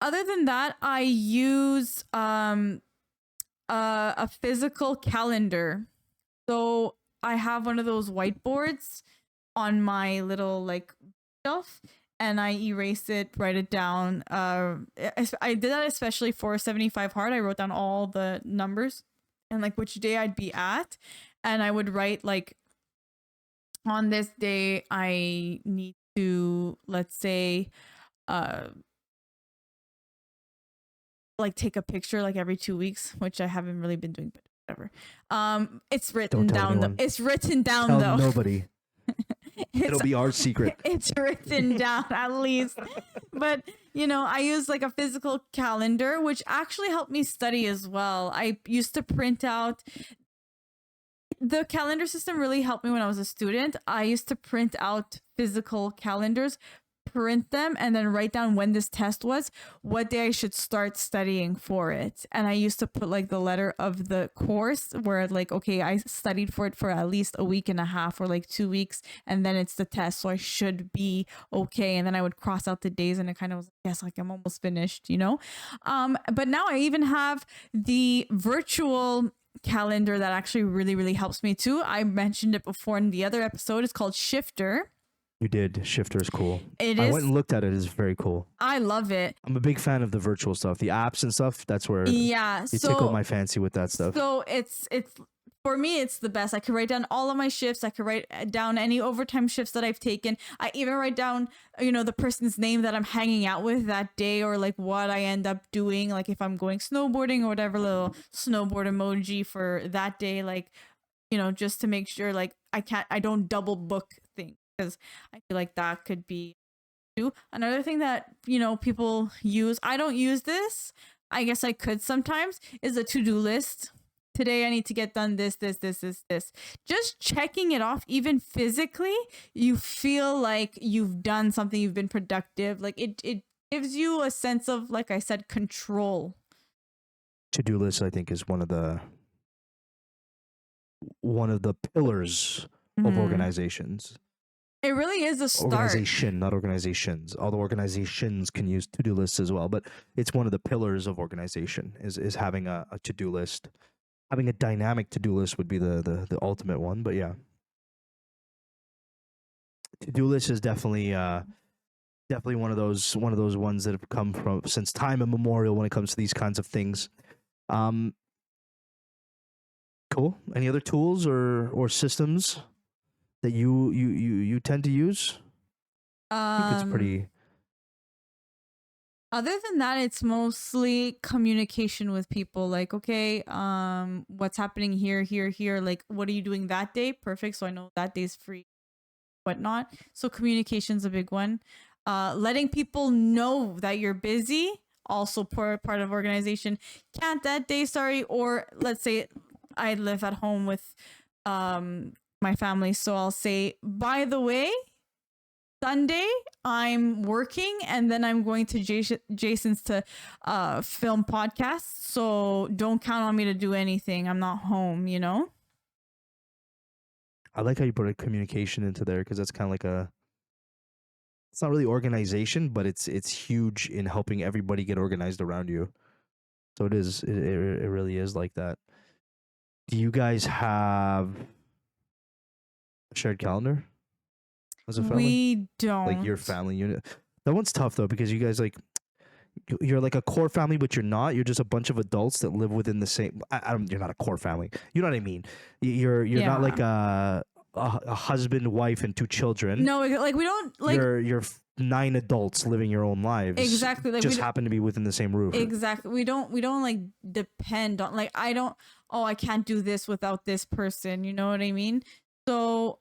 Other than that, I use a physical calendar. So I have one of those whiteboards on my little like shelf, and I erase it, write it down. I did that especially for 75 hard. I wrote down all the numbers and like which day I'd be at, and I would write like, on this day I need to, let's say, like take a picture like every 2 weeks, which I haven't really been doing, but whatever. It's written down though. It's written down Tell though. nobody. It'll be our secret. It's written down at least. But I use like a physical calendar, which actually helped me study as well. I used to print out. The calendar system really helped me when I was a student. I used to print out physical calendars, print them, and then write down when this test was, what day I should start studying for it. And I used to put like the letter of the course where like, okay, I studied for it for at least a week and a half or like 2 weeks, and then it's the test, so I should be okay. And then I would cross out the days, and it kind of was, yes, like I'm almost finished, But now I even have the virtual calendar that actually really, really helps me too. I mentioned it before in the other episode. It's called Shifter. You did. Shifter is cool. I went and looked at it. It's very cool. I love it. I'm a big fan of the virtual stuff, the apps and stuff. That's where you tickle my fancy with that stuff. So it's for me, it's the best. I could write down all of my shifts. I could write down any overtime shifts that I've taken. I even write down, the person's name that I'm hanging out with that day, or like what I end up doing. Like if I'm going snowboarding or whatever, little snowboard emoji for that day. Like, just to make sure like I don't double book things, because I feel like that could be too. Another thing that, people use, I don't use this. I guess I could sometimes, is a to-do list. Today I need to get done this. Just checking it off, even physically, you feel like you've done something, you've been productive. Like it gives you a sense of, like I said, control. To-do list, I think, is one of the pillars of organizations. It really is a start. Organization, not organizations. Although organizations can use to-do lists as well, but it's one of the pillars of organization is having a to-do list. Having a dynamic to-do list would be the ultimate one, but yeah. To-do list is definitely one of those ones that have come from since time immemorial when it comes to these kinds of things. Cool. Any other tools or systems that you tend to use? I think it's pretty. Other than that, it's mostly communication with people. Like, okay, what's happening here? Like, what are you doing that day? Perfect. So I know that day's free, whatnot. So communication's a big one. Letting people know that you're busy, also part of organization. Can't that day, sorry. Or let's say I live at home with my family. So I'll say, by the way, Sunday I'm working, and then I'm going to Jason's to film podcasts. So don't count on me to do anything. I'm not home, I like how you put a communication into there, because that's kind of like it's not really organization, but it's huge in helping everybody get organized around you. So it really is like that. Do you guys have a shared calendar as a family? We don't. Like your family unit. That one's tough though, because you guys you're like a core family, but you're not. You're just a bunch of adults that live within the same. You're not a core family. You know what I mean? You're not like a husband, wife, and 2 children. No, like we don't like. You're 9 adults living your own lives. Exactly. Like just happen to be within the same roof. Exactly. We don't like depend on, like, I don't. Oh, I can't do this without this person. You know what I mean? So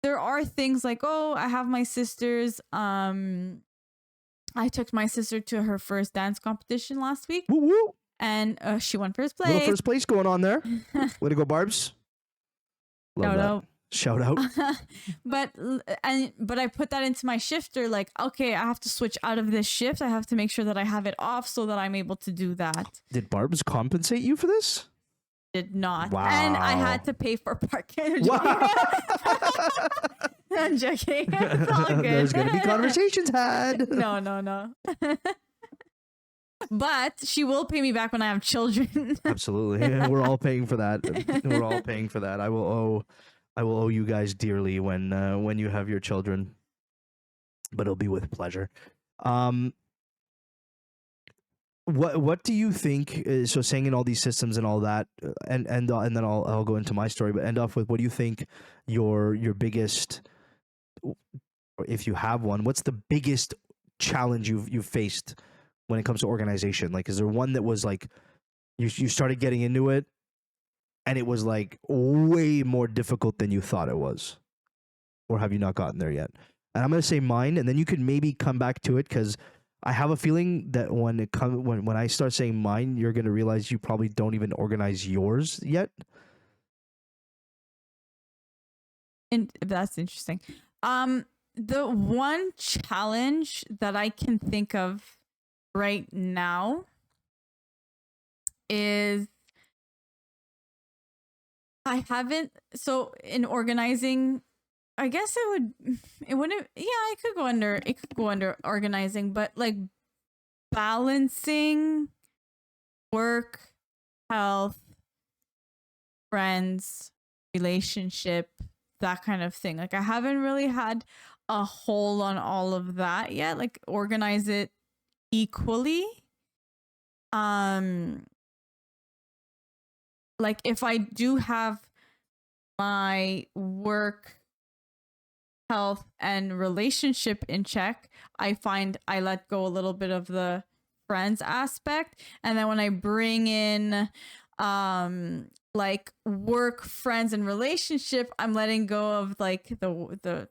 there are things like, oh, I have my sisters. I took my sister to her first dance competition last week. Woo woo! And she won first place. Little first place going on there. Way to go, Barbs. Shout out. But I put that into my shifter. Like, okay, I have to switch out of this shift. I have to make sure that I have it off so that I'm able to do that. Did Barbs compensate you for this? Did not. Wow. And I had to pay for parking. Wow. I'm joking. It's all good. There's going to be conversations had. No. But she will pay me back when I have children. Absolutely. Yeah, we're all paying for that. We're all paying for that. I will owe you guys dearly when you have your children. But it'll be with pleasure. What do you think? So saying in all these systems and all that, and then I'll go into my story. But end off with, what do you think your biggest, or if you have one, what's the biggest challenge you've faced when it comes to organization? Like, is there one that was like you started getting into it, and it was like way more difficult than you thought it was, or have you not gotten there yet? And I'm gonna say mine, and then you could maybe come back to it, because I have a feeling that when I start saying mine, you're gonna realize you probably don't even organize yours yet. And that's interesting. The one challenge that I can think of right now is in organizing, I guess it wouldn't, yeah, it could go under organizing, but like balancing work, health, friends, relationship, that kind of thing. Like, I haven't really had a hold on all of that yet, like organize it equally. Like, if I do have my work, health, and relationship in check, I find I let go a little bit of the friends aspect. And then when I bring in like work, friends, and relationship, I'm letting go of like the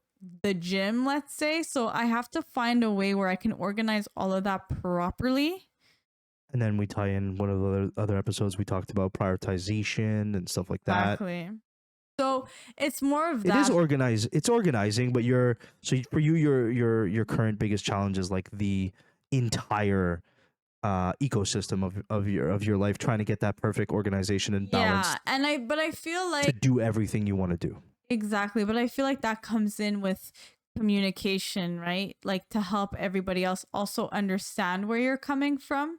gym, let's say. So I have to find a way where I can organize all of that properly. And then we tie in one of the other episodes we talked about prioritization and stuff like that. Exactly. So it's more of It is that. organized. It's organizing, but for you, your current biggest challenge is like the entire ecosystem of your life, trying to get that perfect organization and balance Yeah, and I feel to like do everything you want to do. exactly, but I feel like that comes in with communication, right? Like to help everybody else also understand where you're coming from,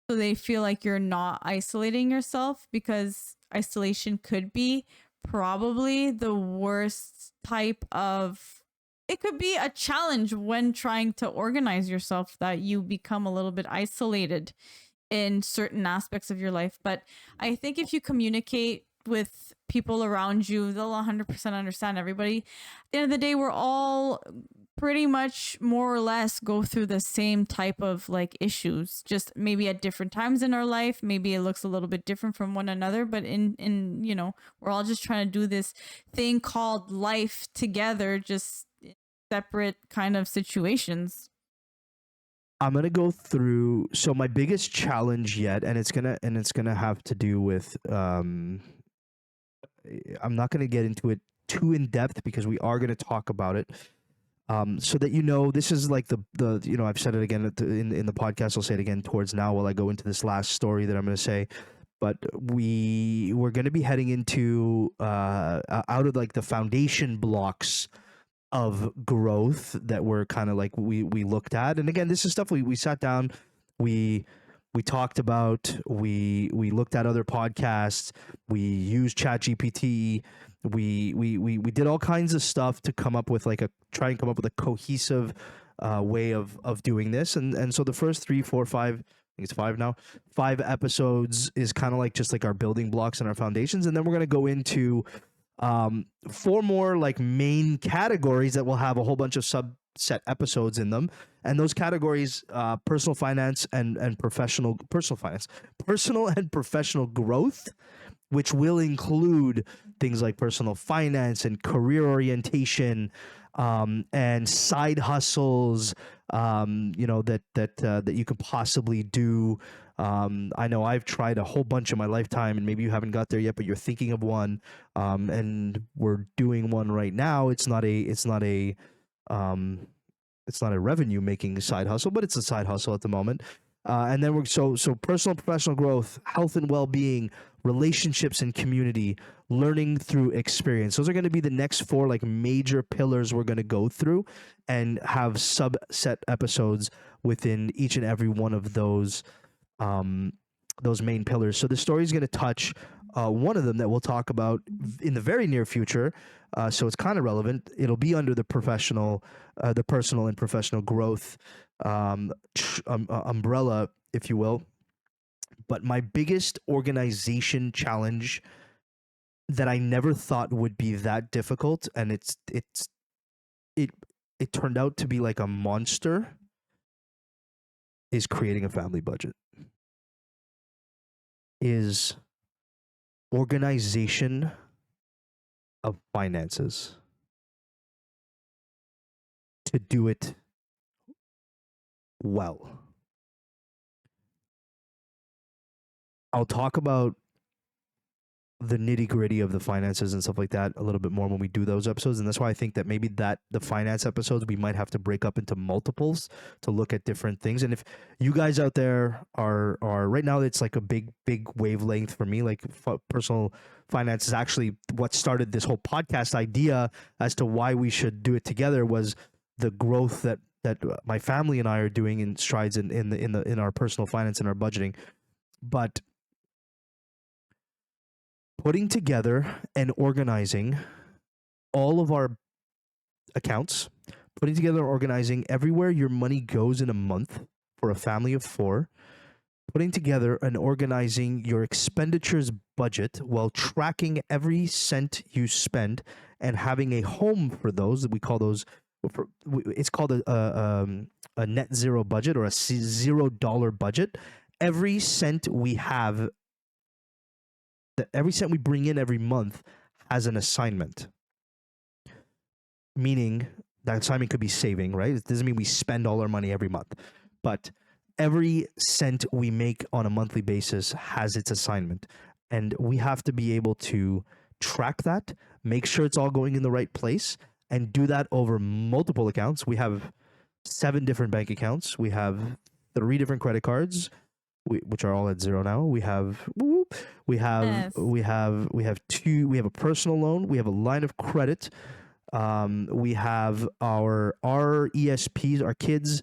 so they feel like you're not isolating yourself, because isolation could be probably the worst type of, it could be a challenge when trying to organize yourself, that you become a little bit isolated in certain aspects of your life. But I think if you communicate with people around you, they'll 100% understand. Everybody, at the end of the day, we're all pretty much more or less go through the same type of like issues, just maybe at different times in our life. Maybe it looks a little bit different from one another, but in we're all just trying to do this thing called life together, just in separate kind of situations. I'm gonna go through. So my biggest challenge yet, and it's gonna have to do with. I'm not gonna get into it too in depth because we are gonna talk about it. So that this is like the I've said it again in the podcast. I'll say it again towards now while I go into this last story that I'm gonna say. But we're gonna be heading into out of like the foundation blocks of growth that we're kind of like we looked at. And again, this is stuff we sat down, we talked about, we looked at other podcasts, we used ChatGPT, we did all kinds of stuff to come up with try and come up with a cohesive way of doing this. And so the first 3, 4, 5, I think it's 5 now, 5 episodes is kind of like just like our building blocks and our foundations. And then we're going to go into 4 more like main categories that will have a whole bunch of subset episodes in them. And those categories, personal finance and personal and professional growth, which will include things like personal finance and career orientation, and side hustles, that you could possibly do. I know I've tried a whole bunch in my lifetime, and maybe you haven't got there yet, but you're thinking of one, and we're doing one right now. It's not a revenue making side hustle, but it's a side hustle at the moment. And then so personal and professional growth, health and well-being, relationships and community, learning through experience. Those are going to be the next 4 like major pillars we're going to go through, and have subset episodes within each and every one of those main pillars. So the story is going to touch one of them that we'll talk about in the very near future. So it's kind of relevant. It'll be under the personal and professional growth umbrella, if you will. But my biggest organization challenge that I never thought would be that difficult, and it turned out to be like a monster, is creating a family budget. Is organization of finances. To do it well. I'll talk about the nitty-gritty of the finances and stuff like that a little bit more when we do those episodes, and that's why I think that maybe that the finance episodes we might have to break up into multiples to look at different things. And if you guys out there are right now, it's like a big wavelength for me. Like personal finance is actually what started this whole podcast idea as to why we should do it together, was the growth that my family and I are doing in strides in our personal finance and our budgeting. But putting together and organizing all of our accounts, putting together and organizing everywhere your money goes in a month for a family of 4, putting together and organizing your expenditures budget while tracking every cent you spend and having a home for those. We call those, it's called a net zero budget or a $0 budget. Every cent we have, that every cent we bring in every month has an assignment, meaning that assignment could be saving, right? It doesn't mean we spend all our money every month, but every cent we make on a monthly basis has its assignment. And we have to be able to track that, make sure it's all going in the right place, and do that over multiple accounts. We have 7 different bank accounts. We have 3 different credit cards, which are all at zero now. We have Yes. we have 2. We have a personal loan. We have a line of credit. We have our ESPs, our kids'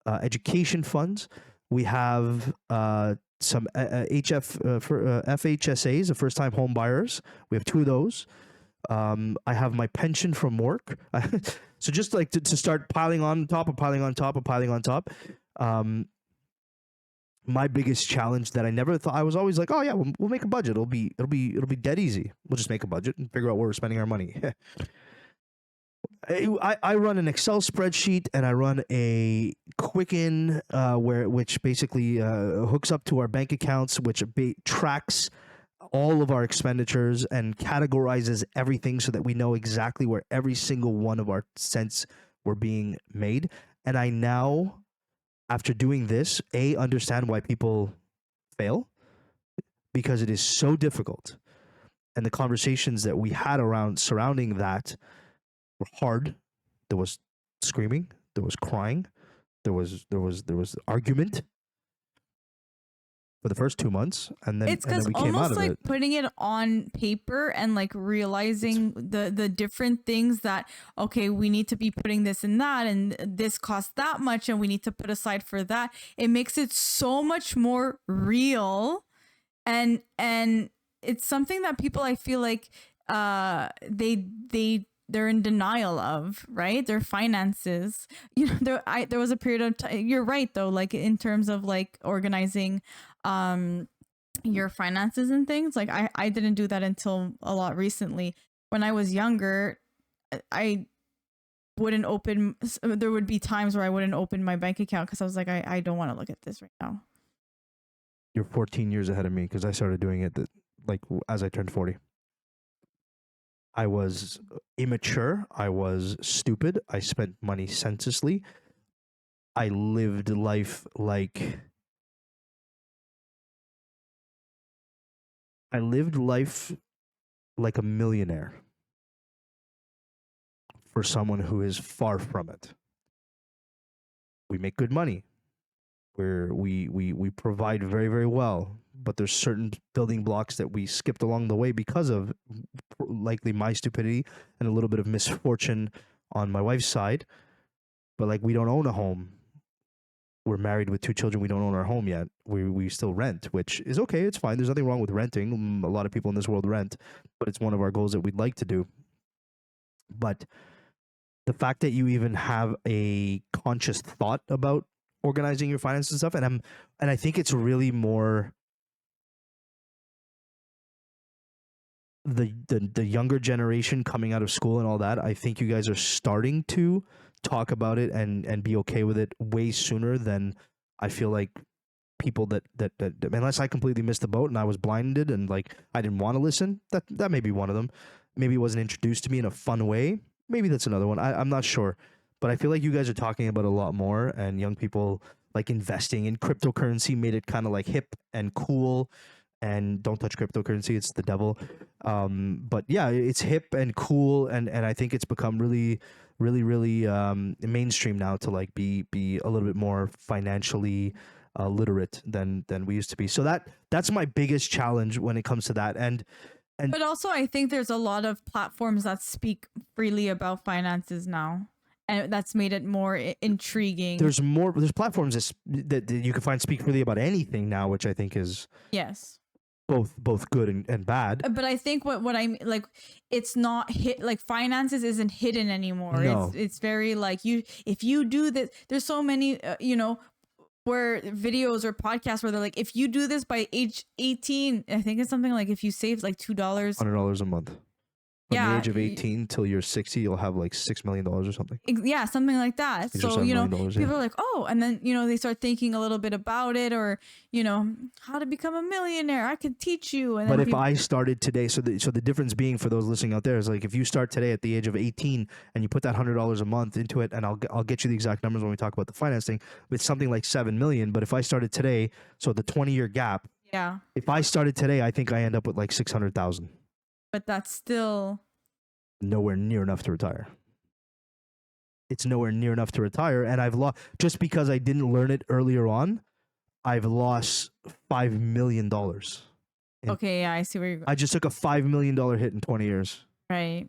education funds. We have some FHSAs, the first time home buyers. We have 2 of those. I have my pension from work. So just like to start piling on top of piling on top of piling on top. My biggest challenge that I never thought, I was always like, oh yeah, we'll make a budget. It'll be dead easy. We'll just make a budget and figure out where we're spending our money. I run an Excel spreadsheet and I run a Quicken which basically hooks up to our bank accounts, which tracks all of our expenditures and categorizes everything so that we know exactly where every single one of our cents were being made. And I now, after doing this, understand why people fail, because it is so difficult. And the conversations that we had surrounding that were hard. There was screaming, there was crying, there was argument for the first 2 months, and then It's because we came out almost of like it. putting it on paper and like realizing the different things that, okay, we need to be putting this and that, and this costs that much, and we need to put aside for that. It makes it so much more real, and it's something that people, I feel like, they're in denial of, right? Their finances. You know, there was a period of time. You're right though, like in terms of like organizing your finances and things. Like I didn't do that until a lot recently. When I was younger, I wouldn't open. There would be times where I wouldn't open my bank account because I was like, I don't want to look at this right now. You're 14 years ahead of me because I started doing it as I turned 40. I was immature. I was stupid. I spent money senselessly. I lived life like a millionaire for someone who is far from it. We make good money. We provide very, very well, but there's certain building blocks that we skipped along the way because of likely my stupidity and a little bit of misfortune on my wife's side. But like, we don't own a home. We're married with 2 children. We don't own our home yet. We still rent, which is okay. It's fine. There's nothing wrong with renting. A lot of people in this world rent, but it's one of our goals that we'd like to do. But the fact that you even have a conscious thought about organizing your finances and stuff, and I think it's really more the younger generation coming out of school and all that. I think you guys are starting to talk about it and be okay with it way sooner than I feel like people that unless I completely missed the boat and I was blinded and like I didn't want to listen. That may be one of them. Maybe it wasn't introduced to me in a fun way. Maybe that's another one. I'm not sure. But I feel like you guys are talking about a lot more, and young people like investing in cryptocurrency made it kind of like hip and cool. And don't touch cryptocurrency; it's the devil. But yeah, it's hip and cool, and I think it's become really mainstream now to like be a little bit more financially literate than we used to be. So that's my biggest challenge when it comes to that. And But also, I think there's a lot of platforms that speak freely about finances now, and that's made it more intriguing. there's platforms that you can find speak freely about anything now, which I think is Yes. both good and bad. But I think what I like, it's not like finances isn't hidden anymore. No. It's very like, if you do this, there's so many where videos or podcasts where they're like, if you do this by age 18, I think it's something like if you save like $2, $100 a month. From the yeah, age of 18 till you're 60, you'll have like $6 million or something. yeah, something like that. $6 or So, $7 you know, million, people yeah. are like, oh, and then, you know, they start thinking a little bit about it, or, you know, how to become a millionaire. I could teach you. And But then if I started today, so the difference being for those listening out there is like if you start today at the age of 18 and you put that $100 a month into it, and I'll get you the exact numbers when we talk about the financing, it's something like 7 million. But if I started today, so the 20-year gap, yeah, if I started today, I think I end up with like 600,000. but that's still Nowhere near enough to retire. It's nowhere near enough to retire, and I've lost just because I didn't learn it earlier on. I've lost $5 million. okay. Yeah, I see where you're going. I just took a $5 million hit in 20 years. Right.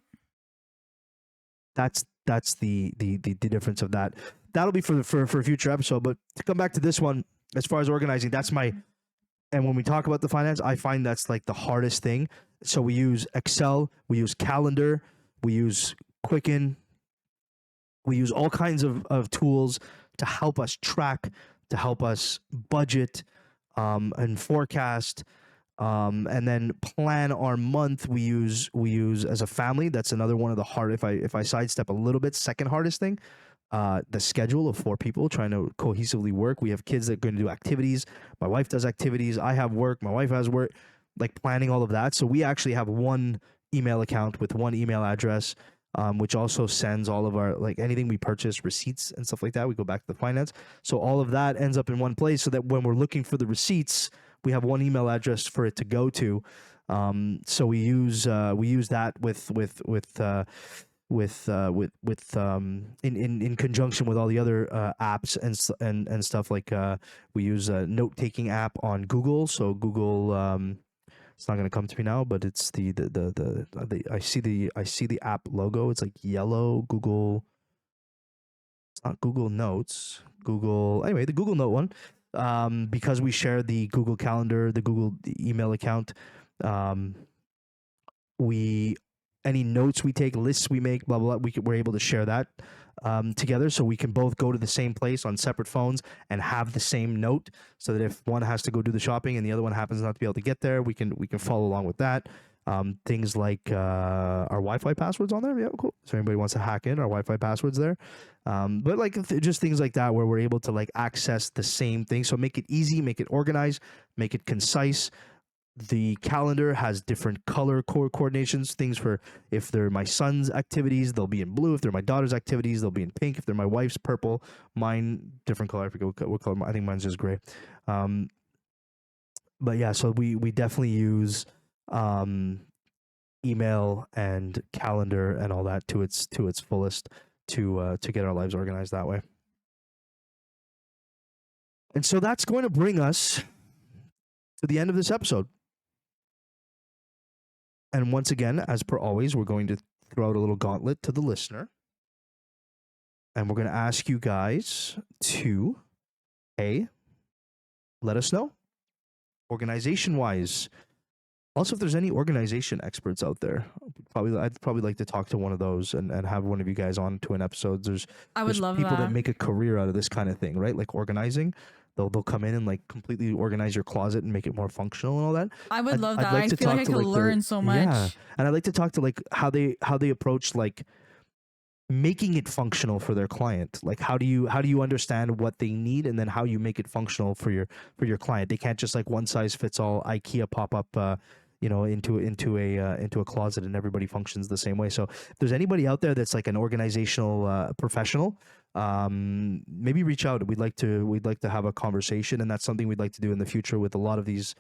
That's the difference of that. That'll be for a future episode. But to come back to this one, as far as organizing, that's my. And when we talk about the finance, I find that's like the hardest thing. So we use Excel, we use Calendar, we use Quicken, we use all kinds of tools to help us track, to help us budget, and forecast, and then plan our month. We use as a family. That's another one of the hard. If I sidestep a little bit, second hardest thing, the schedule of 4 people trying to cohesively work. We have kids that are going to do activities. My wife does activities. I have work. My wife has work. Like planning all of that. So we actually have one email account with one email address, which also sends all of our, like anything we purchase, receipts and stuff like that. We go back to the finance. So all of that ends up in one place so that when we're looking for the receipts, we have one email address for it to go to. So we use that in conjunction with all the other apps and stuff, like we use a note-taking app on Google. So Google, it's not going to come to me now, but it's the I see the app logo. It's like yellow Google. It's not Google Notes. Anyway, the Google Note one, because we share the Google Calendar, the Google email account. Any notes we take, lists we make, blah blah blah, we're able to share that together, so we can both go to the same place on separate phones and have the same note, so that if one has to go do the shopping and the other one happens not to be able to get there, we can follow along with that. Things like our Wi-Fi passwords on there. Yeah, cool. So anybody wants to hack in, our Wi-Fi passwords there. But like just things like that where we're able to like access the same thing. So make it easy, make it organized, make it concise. The calendar has different color coordinations, things for if they're my son's activities, they'll be in blue. If they're my daughter's activities, they'll be in pink. If they're my wife's, purple. Mine, different color. I forget what color. I think mine's just gray. But yeah, so we definitely use email and calendar and all that to its fullest to get our lives organized that way. And so that's going to bring us to the end of this episode. And once again, as per always, we're going to throw out a little gauntlet to the listener. And we're going to ask you guys to, let us know, organization-wise. Also, if there's any organization experts out there, I'd probably like to talk to one of those and have one of you guys on to an episode. There's love people that that. make a career out of this kind of thing, right? Like organizing. They'll come in and like completely organize your closet and make it more functional and all that. I would love that. Like I to feel like talk I to, could like, learn so much. Yeah, and I'd like to talk to like how they approach like making it functional for their client. Like how do you understand what they need and then how you make it functional for your client. They can't just like one size fits all IKEA pop up into a closet and everybody functions the same way. So if there's anybody out there that's like an organizational professional, maybe reach out. We'd like to have a conversation, and that's something we'd like to do in the future with a lot of these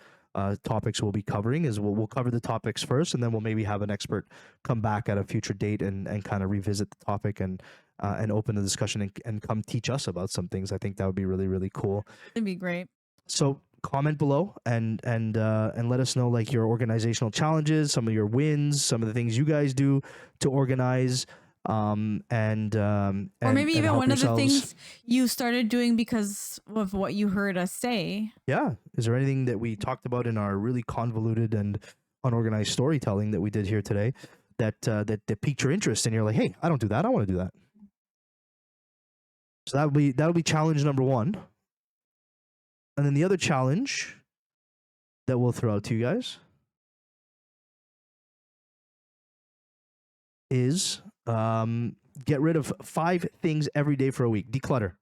topics we'll be covering. Is we'll cover the topics first, and then we'll maybe have an expert come back at a future date and kind of revisit the topic and open the discussion and come teach us about some things. I think that would be really, really cool. It'd be great. So comment below and let us know like your organizational challenges, some of your wins, some of the things you guys do to organize, or maybe even one of the things you started doing because of what you heard us say. Yeah. Is there anything that we talked about in our really convoluted and unorganized storytelling that we did here today that piqued your interest and you're like, hey, I don't do that, I want to do that? So that'll be challenge number 1. And then the other challenge that we'll throw out to you guys is get rid of 5 things every day for a week. Declutter.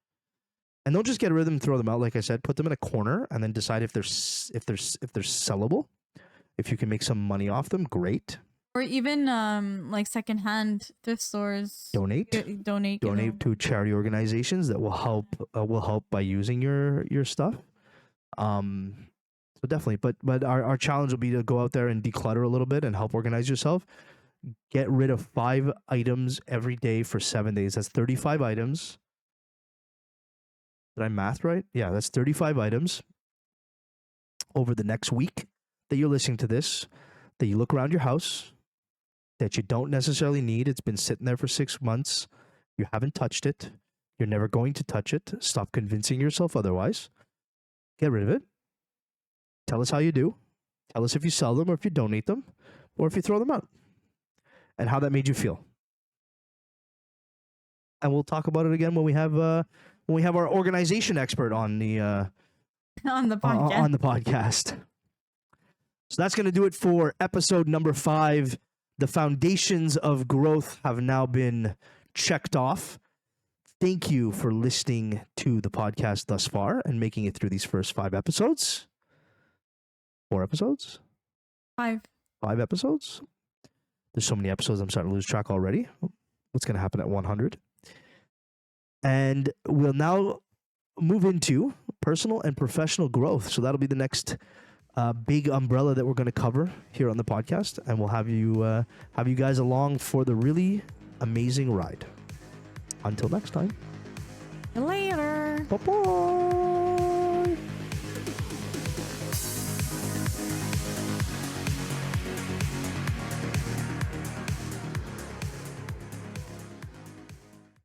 And don't just get rid of them and throw them out. Like I said, put them in a corner and then decide if they're sellable. If you can make some money off them, great. Or even like secondhand thrift stores. Donate to charity organizations that will help by using your stuff. So definitely, but our challenge will be to go out there and declutter a little bit and help organize yourself. Get rid of 5 items every day for 7 days. That's 35 items. Did I math right? Yeah, that's 35 items over the next week that you're listening to this, that you look around your house, that you don't necessarily need. It's been sitting there for 6 months. You haven't touched it. You're never going to touch it. Stop convincing yourself otherwise. Get rid of it. Tell us how you do. Tell us if you sell them or if you donate them or if you throw them out and how that made you feel. And we'll talk about it again when we have our organization expert on the on the podcast. On the podcast. So that's going to do it for episode number 5. The foundations of growth have now been checked off. Thank you for listening to the podcast thus far and making it through these first 5 episodes. 4 episodes? 5. 5 episodes? There's so many episodes, I'm starting to lose track already. What's going to happen at 100? And we'll now move into personal and professional growth. So that'll be the next big umbrella that we're going to cover here on the podcast. And we'll have you guys along for the really amazing ride. Until next time. Later. Bye-bye.